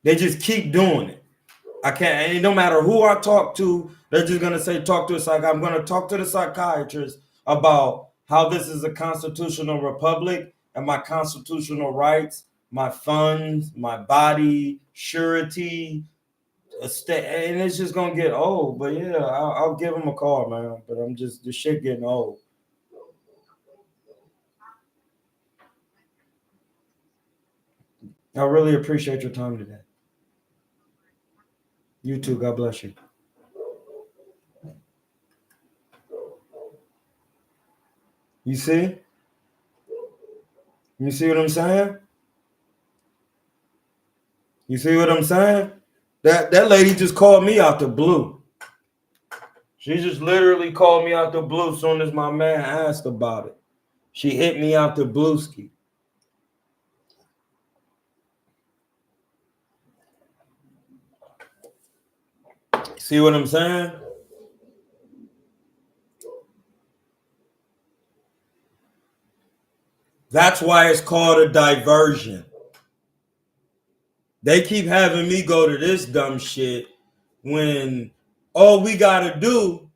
They just keep doing it. I can't, and no matter who I talk to, they're just gonna say, talk to a psychiatrist. I'm gonna talk to the psychiatrist about how this is a constitutional republic and my constitutional rights, my funds, my body, surety, and it's just gonna get old. But yeah, I'll give them a call, man. But I'm just, the shit getting old. I really appreciate your time today. You too. God bless you. You see? You see what I'm saying? You see what I'm saying? That lady just called me out the blue. She just literally called me out the blue as soon as my man asked about it. She hit me out the blueski. See what I'm saying? That's why it's called a diversion. They keep having me go to this dumb shit when all we gotta do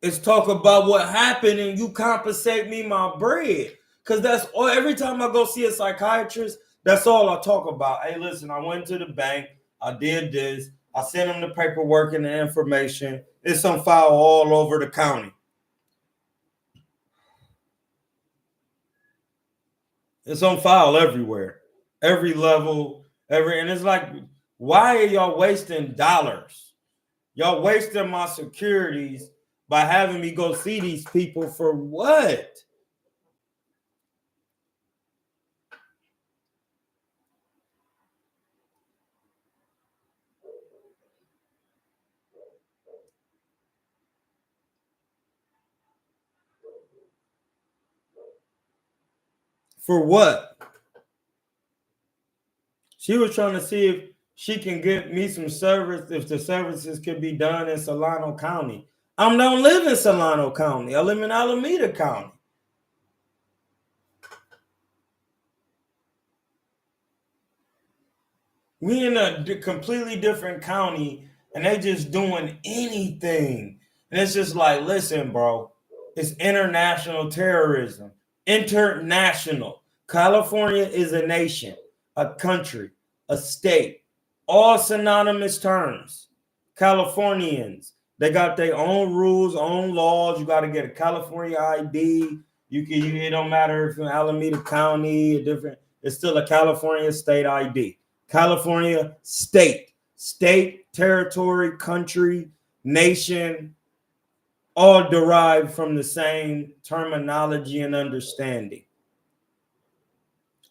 is talk about what happened and you compensate me my bread. Cause that's all. Every time I go see a psychiatrist, that's all I talk about. Hey, listen, I went to the bank, I did this, I sent them the paperwork and the information. It's on file all over the county. It's on file everywhere, every level, and it's like, why are y'all wasting dollars? Y'all wasting my securities by having me go see these people for what? For what? She was trying to see if she can get me some service, if the services could be done in Solano County. I don't live in Solano County. I live in Alameda County. We in a completely different county, and they just doing anything. And it's just like, listen, bro, it's international terrorism. International. California is a nation, a country, a state. All synonymous terms. Californians, they got their own rules, own laws. You got to get a California ID. It don't matter if you're in Alameda County, it's still a California state ID. California state, territory, country, nation, all derived from the same terminology and understanding.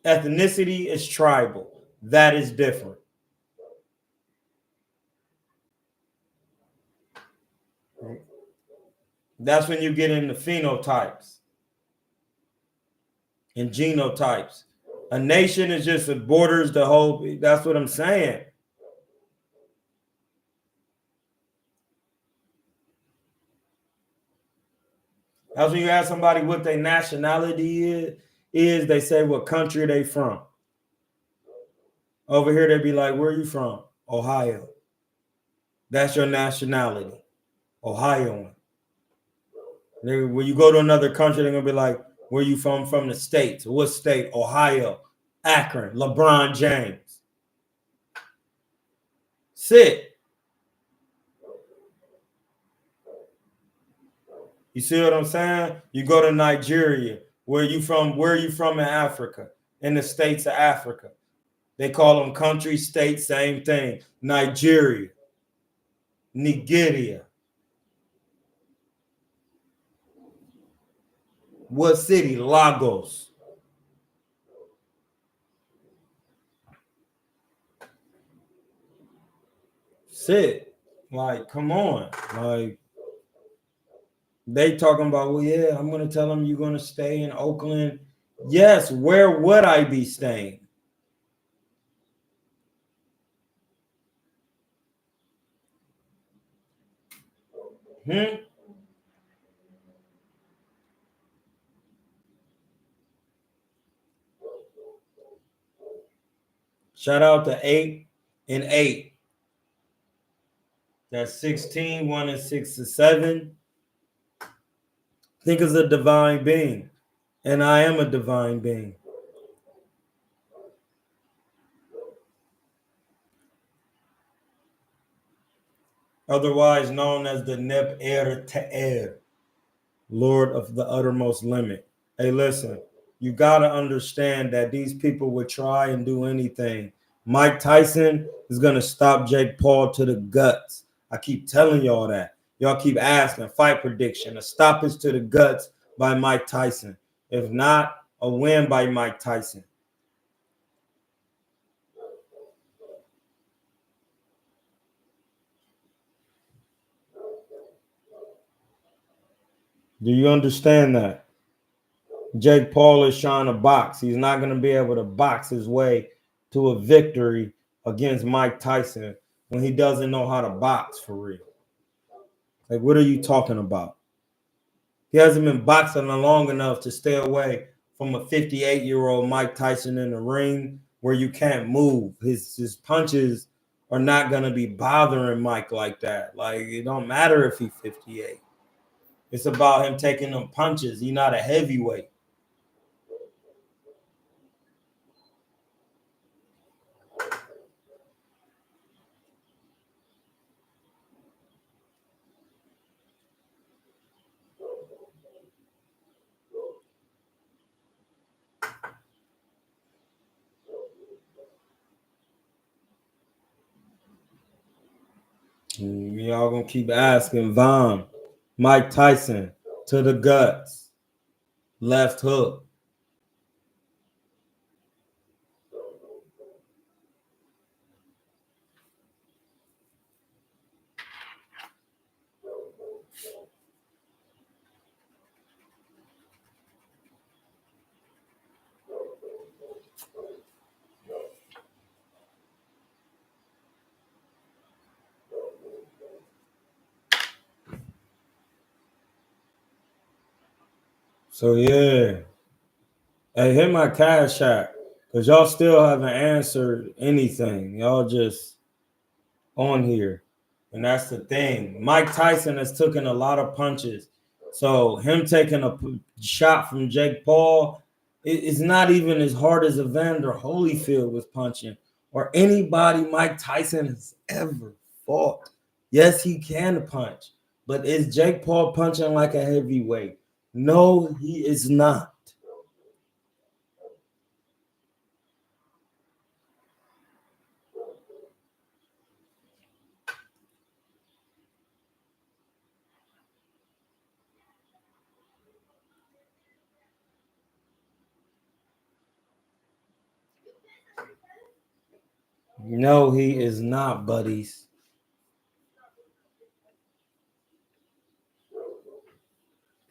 Ethnicity is tribal. That is different. That's when you get into phenotypes and genotypes. A nation is just, it borders the whole, that's what I'm saying. That's when you ask somebody what their nationality is they say what country they from. Over here, they be like, where are you from? Ohio. That's your nationality, Ohioan. When you go to another country, they're gonna be like, "Where you from?" From the states. What state? Ohio, Akron, LeBron James. Sit. You see what I'm saying? You go to Nigeria. Where you from? Where are you from in Africa? In the states of Africa. They call them country, state, same thing. Nigeria, Nigeria. What city? Lagos. Sit. Like, come on. Like, they talking about, well, yeah, I'm going to tell them you're going to stay in Oakland. Yes, where would I be staying? Shout out to 8 and 8. That's 16, 1 and 6 to 7. Think as a divine being. And I am a divine being. Otherwise known as the Neb Er Te'er, Lord of the uttermost limit. Hey, listen, you got to understand that these people would try and do anything. Mike Tyson is going to stop Jake Paul to the guts. I keep telling y'all that. Y'all keep asking, fight prediction, a stoppage to the guts by Mike Tyson. If not, a win by Mike Tyson. Do you understand that? Jake Paul is trying to box. He's not going to be able to box his way to a victory against Mike Tyson when he doesn't know how to box for real. Like, what are you talking about? He hasn't been boxing long enough to stay away from a 58-year-old Mike Tyson in the ring where you can't move. His punches are not going to be bothering Mike like that. Like, it don't matter if he's 58. It's about him taking them punches. He's not a heavyweight. Y'all gonna keep asking Von, Mike Tyson to the guts, left hook. So yeah, hey, hit my cash app because y'all still haven't answered anything. Y'all just on here, and that's the thing. Mike Tyson has taken a lot of punches, so him taking a shot from Jake Paul is not even as hard as Evander Holyfield was punching or anybody Mike Tyson has ever fought. Yes, he can punch, but is Jake Paul punching like a heavyweight? No, he is not. No, he is not, buddies.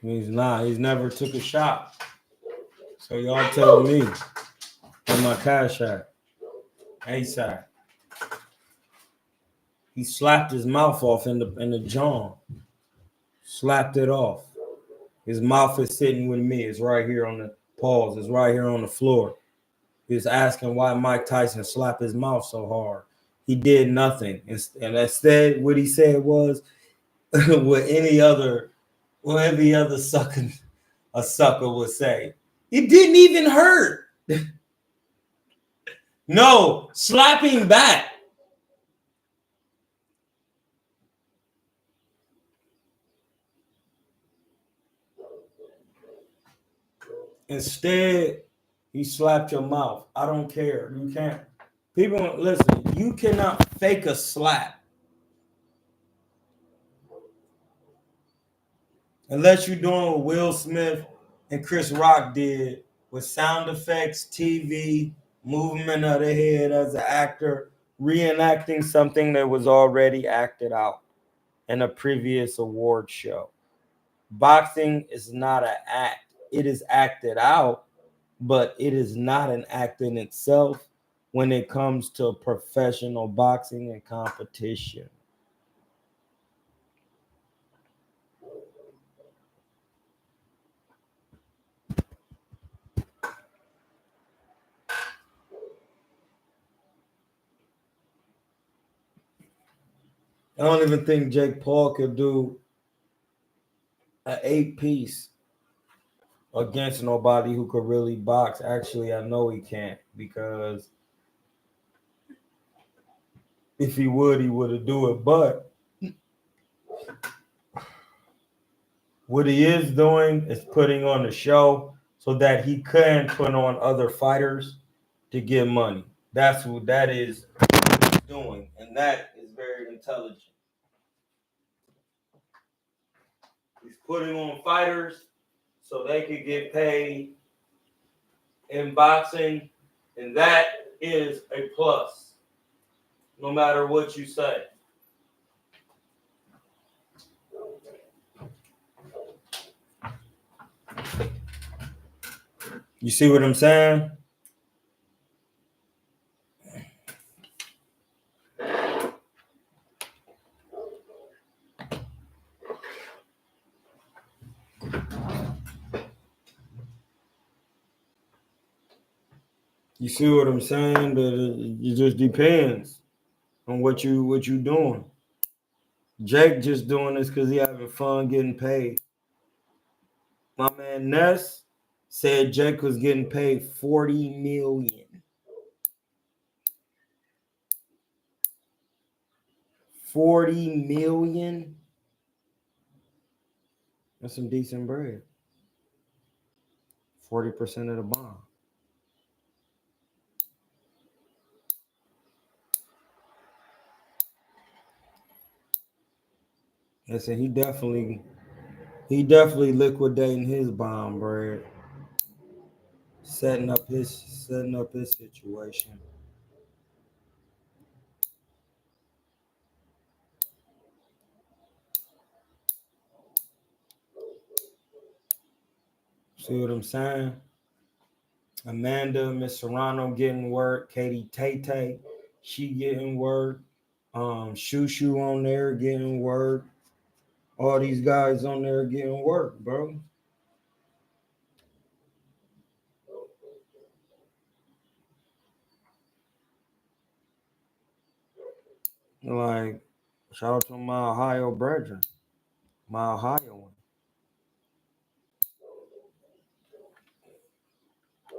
He's not. He's never took a shot. So y'all tell me on my cash app. ASAP. He slapped his mouth off in the jaw. Slapped it off. His mouth is sitting with me. It's right here on the pause. It's right here on the floor. He's asking why Mike Tyson slapped his mouth so hard. He did nothing. And instead, what he said was, what every other sucker would say. It didn't even hurt. No, slapping back. Instead, he slapped your mouth. I don't care. You can't. People, listen, you cannot fake a slap unless you're doing what Will Smith and Chris Rock did with sound effects, TV, movement of the head as an actor, reenacting something that was already acted out in a previous award show. Boxing is not an act. It is acted out, but it is not an act in itself when it comes to professional boxing and competition. I don't even think Jake Paul could do an 8-piece against nobody who could really box. Actually, I know he can't, because if he would have do it. But what he is doing is putting on a show so that he can put on other fighters to get money. That's what that is doing, and that is very intelligent. He's putting on fighters so they could get paid in boxing, and that is a plus, no matter what you say. You see what I'm saying? You see what I'm saying? But it just depends on what you doing. Jake just doing this because he having fun getting paid. My man Ness said Jake was getting paid $40 million. $40 million. That's some decent bread. 40% of the bond. I said he definitely liquidating his bond bread. Setting up his situation. See what I'm saying? Amanda, Miss Serrano getting work. Katie Tay, she getting work. Shoo on there getting work. All these guys on there getting work, bro. Like, shout out to my Ohio brethren, my Ohioan.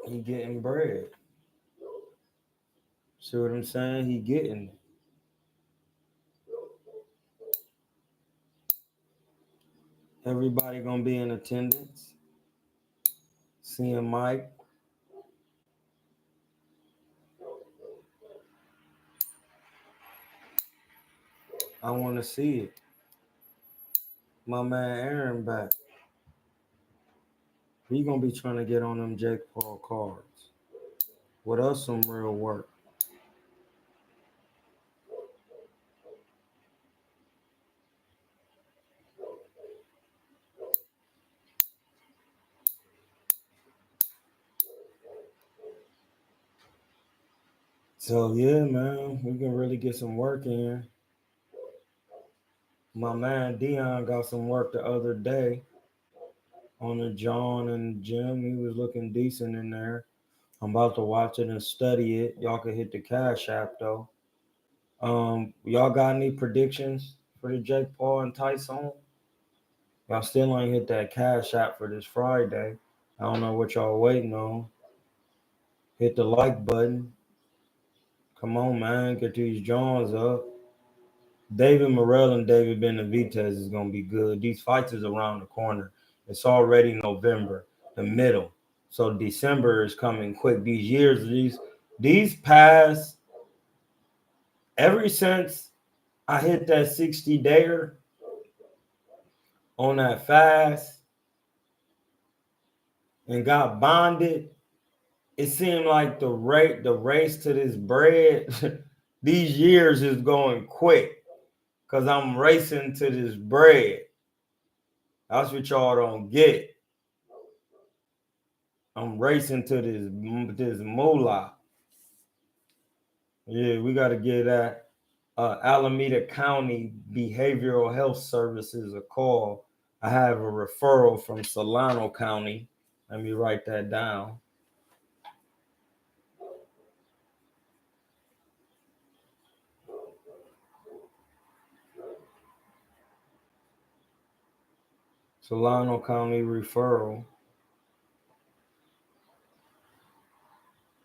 He getting bread. See what I'm saying? He getting it. Everybody gonna be in attendance. Seeing Mike. I want to see it. My man Aaron back. He gonna be trying to get on them Jake Paul cards. What else? Some real work. So yeah, man, we can really get some work in. My man Dion got some work the other day on the John and Jim. He was looking decent in there. I'm about to watch it and study it. Y'all can hit the Cash App though. Y'all got any predictions for the Jake Paul and Tyson? Y'all still ain't hit that cash app for this Friday. I don't know what y'all waiting on. Hit the like button. Come on, man. Get these Johns up. David Morrell and David Benavidez is going to be good. These fights is around the corner. It's already November, the middle. So December is coming quick. These years, these past, ever since I hit that 60-dayer on that fast and got bonded, it seemed like the race to this bread, these years is going quick because I'm racing to this bread. That's what y'all don't get. I'm racing to this moolah. Yeah, we got to get that Alameda County Behavioral Health Services a call. I have a referral from Solano County. Let me write that down. Solano County referral.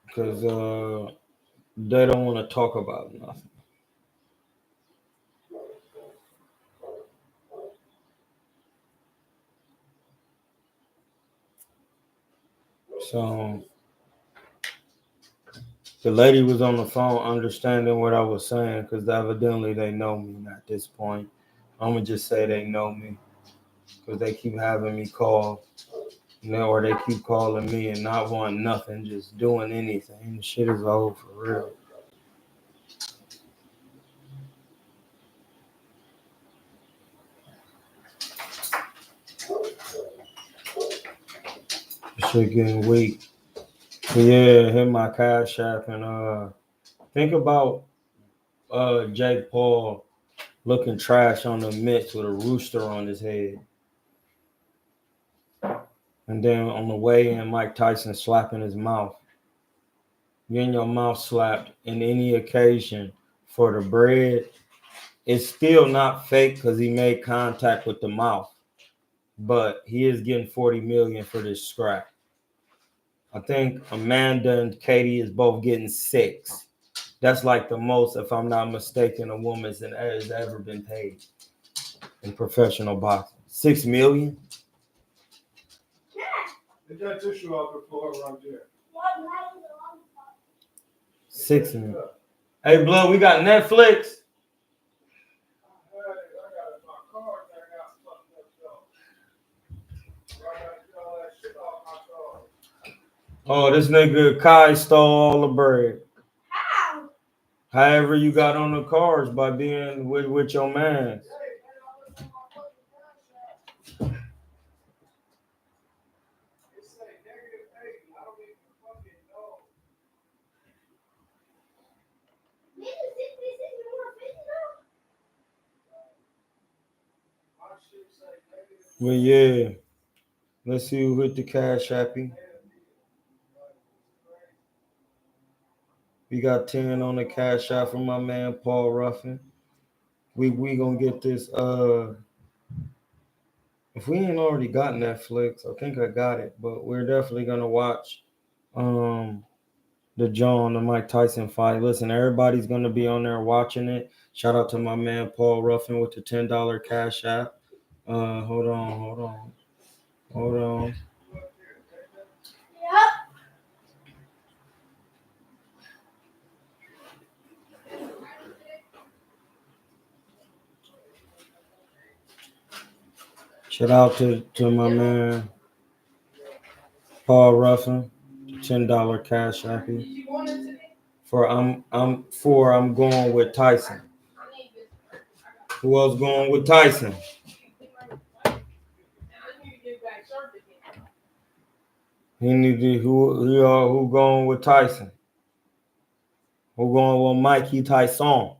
Because they don't want to talk about nothing. So the lady was on the phone understanding what I was saying because evidently they know me at this point. I'm going to just say they know me because they keep having me call, or they keep calling me and not wanting nothing, just doing anything. The shit is old for real. Shit getting weak. Yeah, hit my cash app and think about Jake Paul looking trash on the mitts with a rooster on his head. And then on the way in, Mike Tyson slapping his mouth. Getting your mouth slapped in any occasion for the bread, it's still not fake because he made contact with the mouth. But he is getting $40 million for this scrap. I think Amanda and Katie is both getting 6. That's like the most, if I'm not mistaken, a woman has ever been paid in professional boxing. $6 million. Get that tissue off the floor right there. 6 million. Hey, Blood, we got Netflix. Oh, this nigga Kai stole all the bread. How? However you got on the cars by being with your man. Well, yeah. Let's see who hit the cash happy. We got 10 on the cash out from my man Paul Ruffin. We gonna get this. If we ain't already got Netflix, I think I got it, but we're definitely gonna watch the Mike Tyson fight. Listen, everybody's gonna be on there watching it. Shout out to my man Paul Ruffin with the $10 cash app. Hold on. Shout out to my man Paul Ruffin, $10 cash app. I'm going with Tyson. Who else going with Tyson? Who going with Tyson? Who going with Mikey Tyson?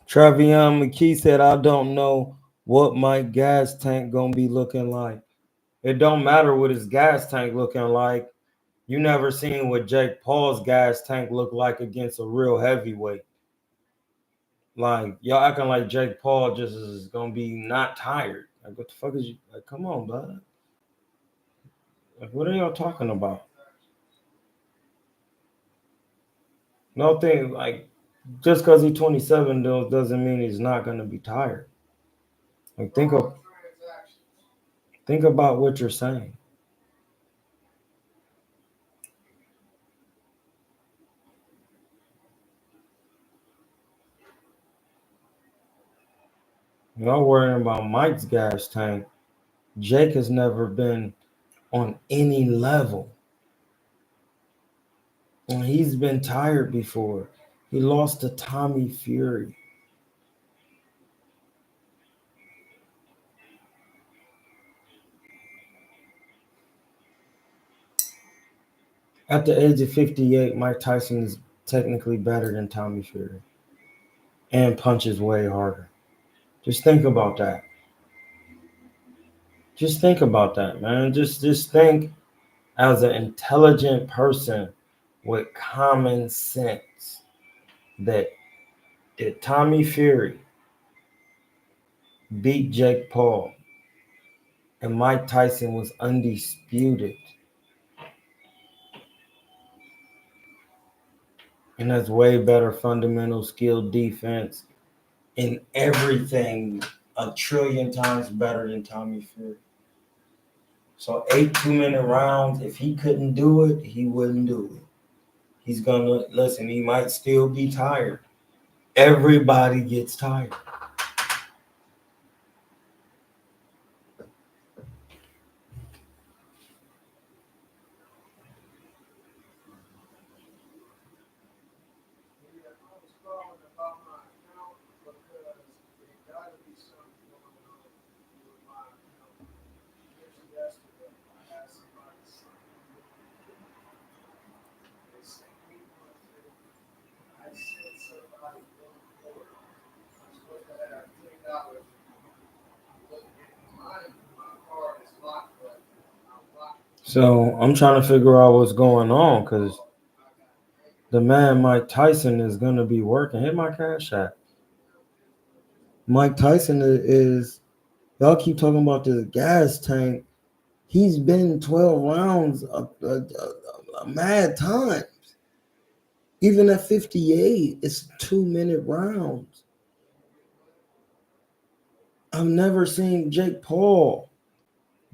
Travion McKee said, I don't know what my gas tank gonna be looking like. It don't matter what his gas tank looking like. You never seen what Jake Paul's gas tank look like against a real heavyweight. Like, y'all acting like Jake Paul just is gonna be not tired. Like, what the fuck is you? Like, come on, bud. Like, what are y'all talking about? No thing like just because he's 27 doesn't mean he's not gonna be tired. Like, think about what you're saying. Y'all worrying about Mike's gas tank. Jake has never been on any level. And he's been tired before. He lost to Tommy Fury. At the age of 58, Mike Tyson is technically better than Tommy Fury and punches way harder. Just think about that. Just think about that, man. Just think as an intelligent person with common sense that Tommy Fury beat Jake Paul and Mike Tyson was undisputed. And has way better fundamental skill, defense, and everything a trillion times better than Tommy Fury. So 8 2-minute rounds, if he couldn't do it, he wouldn't do it. He's gonna listen, he might still be tired. Everybody gets tired. So I'm trying to figure out what's going on because the man Mike Tyson is gonna be working. Hit my cash app. Mike Tyson is y'all keep talking about this gas tank. He's been 12 rounds a mad times. Even at 58, it's 2-minute rounds. I've never seen Jake Paul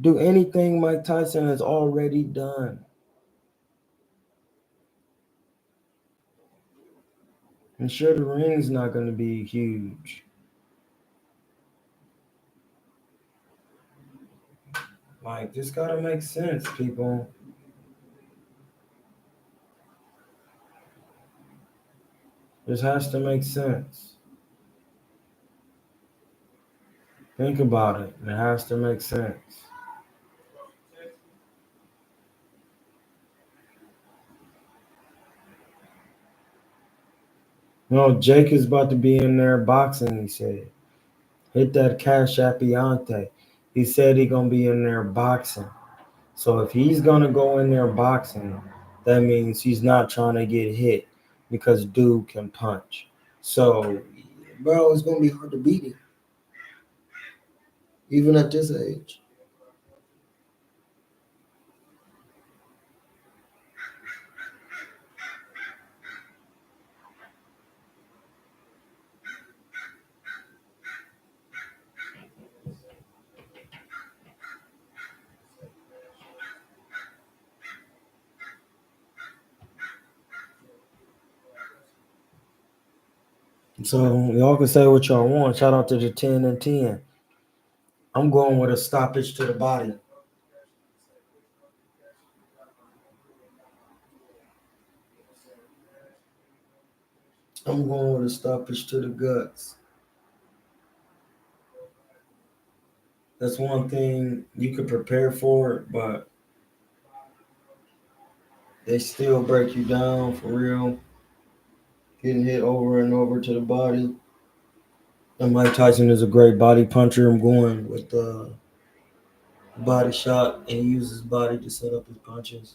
do anything Mike Tyson has already done. And sure, the ring's not going to be huge. Like, this got to make sense, people. This has to make sense. Think about it. It has to make sense. No, Jake is about to be in there boxing, he said. Hit that cash app Beyonce. He said he gonna be in there boxing. So if he's gonna go in there boxing, that means he's not trying to get hit because dude can punch. So, bro, it's gonna be hard to beat him, even at this age. So y'all can say what y'all want. Shout out to the 10 and 10. I'm going with a stoppage to the body. I'm going with a stoppage to the guts. That's one thing you could prepare for it, but they still break you down for real. Getting hit over and over to the body. And Mike Tyson is a great body puncher. I'm going with the body shot, and he uses his body to set up his punches.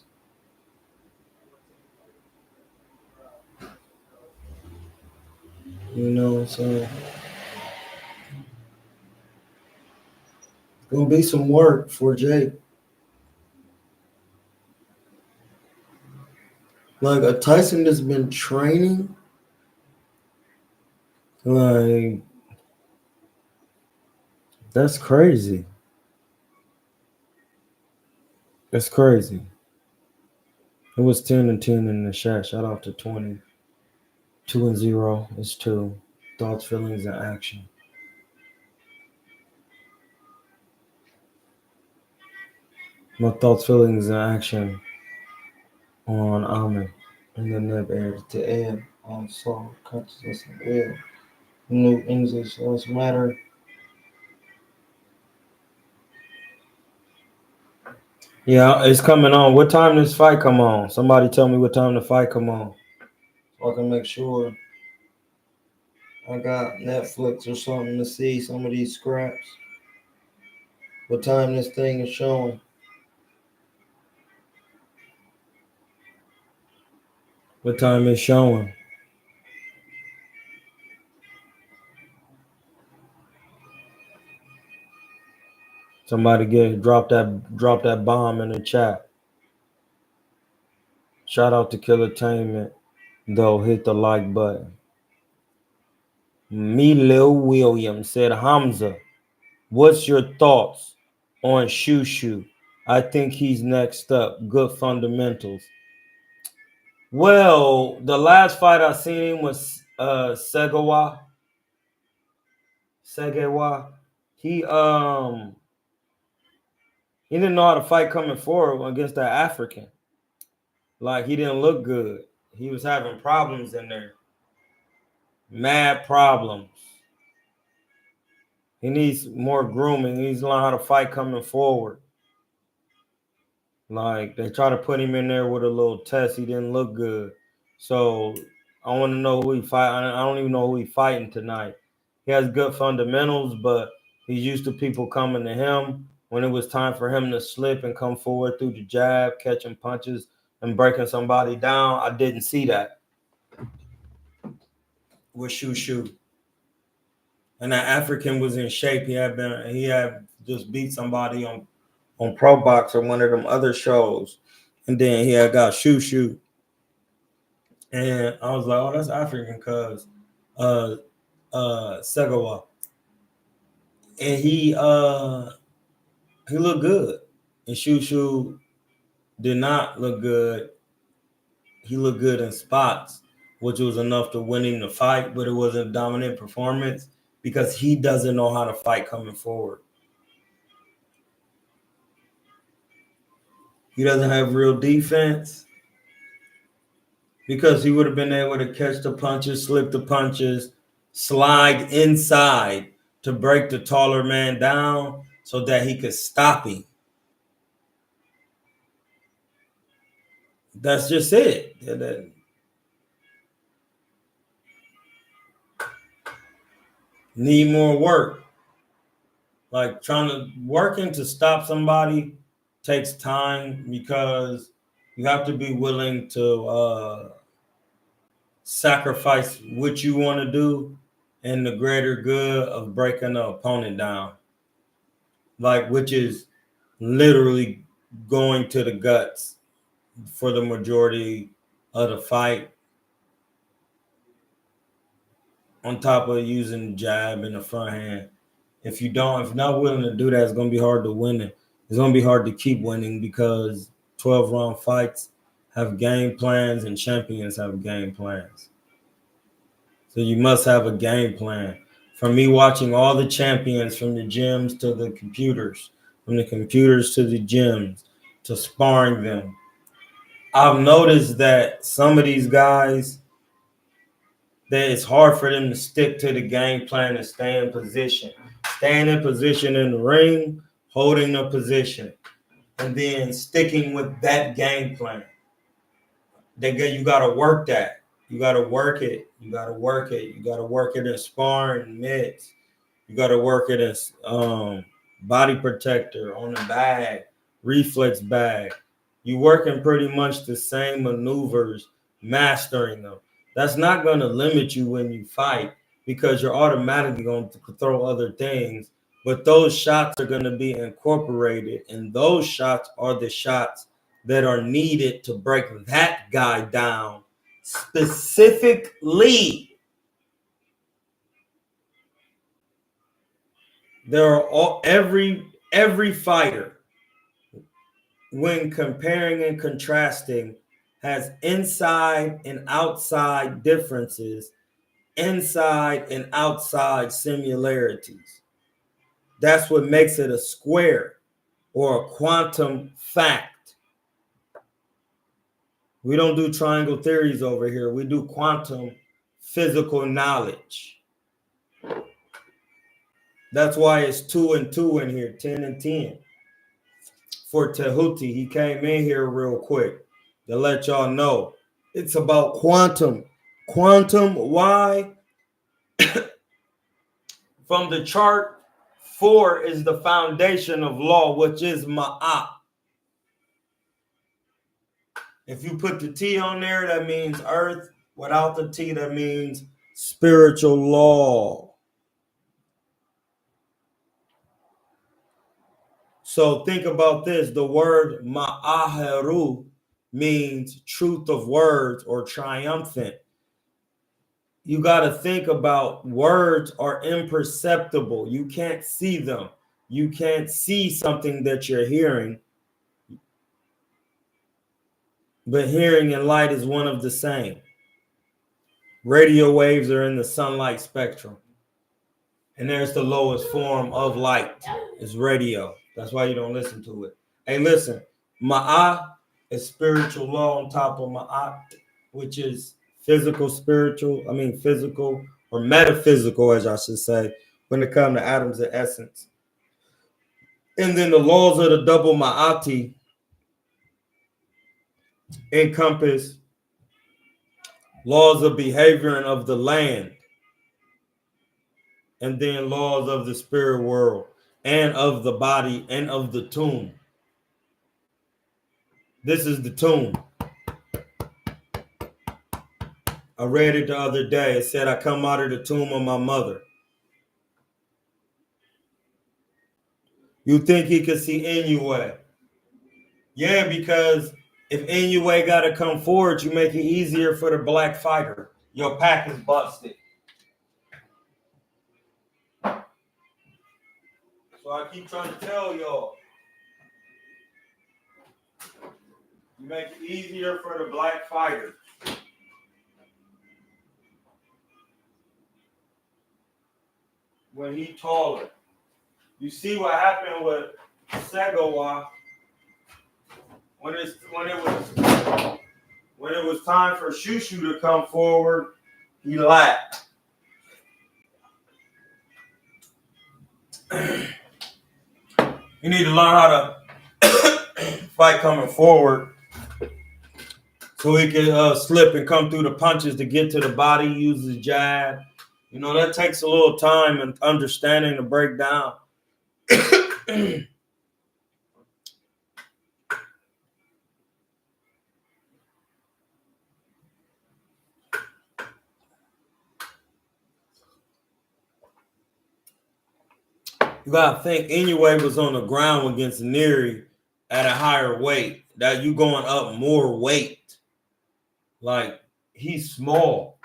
You know, so it's gonna be some work for Jake. Like a Tyson that's been training, like that's crazy. That's crazy. It was 10-10 in the chat. Shout out to 20. 2-0 is 2. Thoughts, feelings, and action. My thoughts, feelings, and action on Amen. And the nib air to air on soul consciousness and air. New English does matter. Yeah, it's coming on. What time does fight come on? Somebody tell me what time the fight come on, so I can make sure I got Netflix or something to see some of these scraps. What time this thing is showing? What time is showing? Somebody drop that bomb in the chat. Shout out to Kilatainment, though. Hit the like button. Me Lil Williams said, Hamza, what's your thoughts on Shushu? I think he's next up. Good fundamentals. Well, the last fight I seen was Segawa. He didn't know how to fight coming forward against that African. Like, he didn't look good. He was having problems in there. Mad problems. He needs more grooming. He needs to learn how to fight coming forward. Like, they try to put him in there with a little test. He didn't look good. So I want to know who he fight. I don't even know who he's fighting tonight. He has good fundamentals, but he's used to people coming to him when it was time for him to slip and come forward through the jab, catching punches and breaking somebody down. I didn't see that with Shushu. And that African was in shape. He had just beat somebody on Pro Box or one of them other shows. And then he had got Shushu. And I was like, oh, that's African cuz Segawa. And he looked good. And Shushu did not look good. He looked good in spots, which was enough to win him the fight, but it wasn't a dominant performance because he doesn't know how to fight coming forward. He doesn't have real defense because he would have been able to catch the punches, slip the punches, slide inside to break the taller man down so that he could stop him. That's just it. Need more work. Like working to stop somebody takes time because you have to be willing to sacrifice what you want to do in the greater good of breaking the opponent down. Like, which is literally going to the guts for the majority of the fight, on top of using the jab and the front hand. If you're not willing to do that, it's going to be hard to win it. It's going to be hard to keep winning because 12-round fights have game plans and champions have game plans. So you must have a game plan. From me watching all the champions from the gyms to the computers, from the computers to the gyms, to sparring them, I've noticed that some of these guys, that it's hard for them to stick to the game plan and stay in position. Staying in position in the ring, holding the position, and then sticking with that game plan. You got to work that. You got to work it. You got to work it. You got to work it in sparring, mitts. You got to work it as body protector on the bag, reflex bag. You working pretty much the same maneuvers, mastering them. That's not going to limit you when you fight because you're automatically going to throw other things. But those shots are going to be incorporated, and those shots are the shots that are needed to break that guy down specifically. There are every fighter, when comparing and contrasting, has inside and outside differences, inside and outside similarities. That's what makes it a square or a quantum fact. We don't do triangle theories over here. We do quantum physical knowledge. That's why it's 2 and 2 in here, 10 and 10. For Tehuti, he came in here real quick to let y'all know it's about quantum. Quantum, why? From the chart, 4 is the foundation of law, which is ma'at. If you put the T on there, that means earth. Without the T, that means spiritual law. So think about this. The word ma'aheru means truth of words or triumphant. You got to think about words are imperceptible. You can't see them. You can't see something that you're hearing. But hearing and light is one of the same. Radio waves are in the sunlight spectrum. And there's the lowest form of light is radio. That's why you don't listen to it. Hey, listen, Ma'ah is spiritual law on top of Ma'at, which is physical or metaphysical, as I should say, when it comes to atoms and essence. And then the laws of the double Ma'ati encompass laws of behavior and of the land, and then laws of the spirit world and of the body and of the tomb. This is the tomb. I read it the other day. It said, I come out of the tomb of my mother. You think he could see Inoue? Yeah, because if Inoue got to come forward, you make it easier for the black fighter. Your pack is busted. So I keep trying to tell y'all. You make it easier for the black fighter. When he taller. You see what happened with Segawa when it was time for Shushu to come forward, he lacked. You need to learn how to fight coming forward so he can slip and come through the punches to get to the body, use his jab. You know, that takes a little time and understanding to break down. You gotta think Inoue was on the ground against Neri at a higher weight. That you going up more weight. Like, he's small.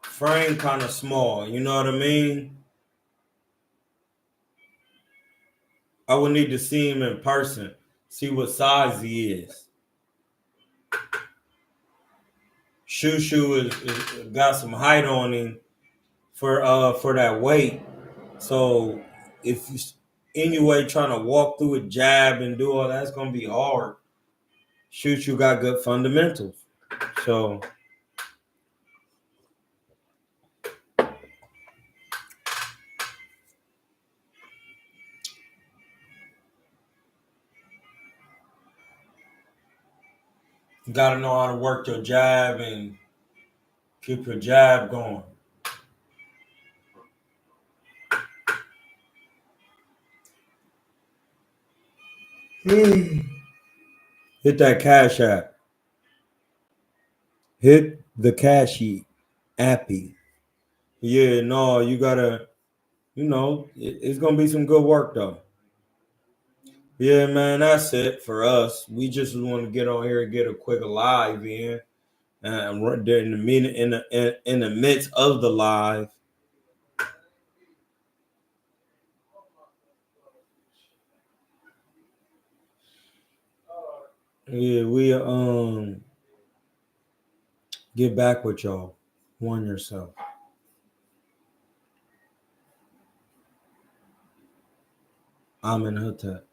Frame kind of small, you know what I mean? I would need to see him in person, see what size he is. Shushu is got some height on him for that weight. So if you Inoue trying to walk through a jab and do all that's gonna be hard. Shushu got good fundamentals. So you gotta know how to work your jab and Keep your jab going. Hit that Cash App. Hit the Cashy appy. Yeah, no, you gotta, it's gonna be some good work though. Yeah, man, that's it for us. We just want to get on here and get a quick live in, and we're there in the minute in the midst of the live. Yeah, we get back with y'all. Warn yourself. I'm in Hotep.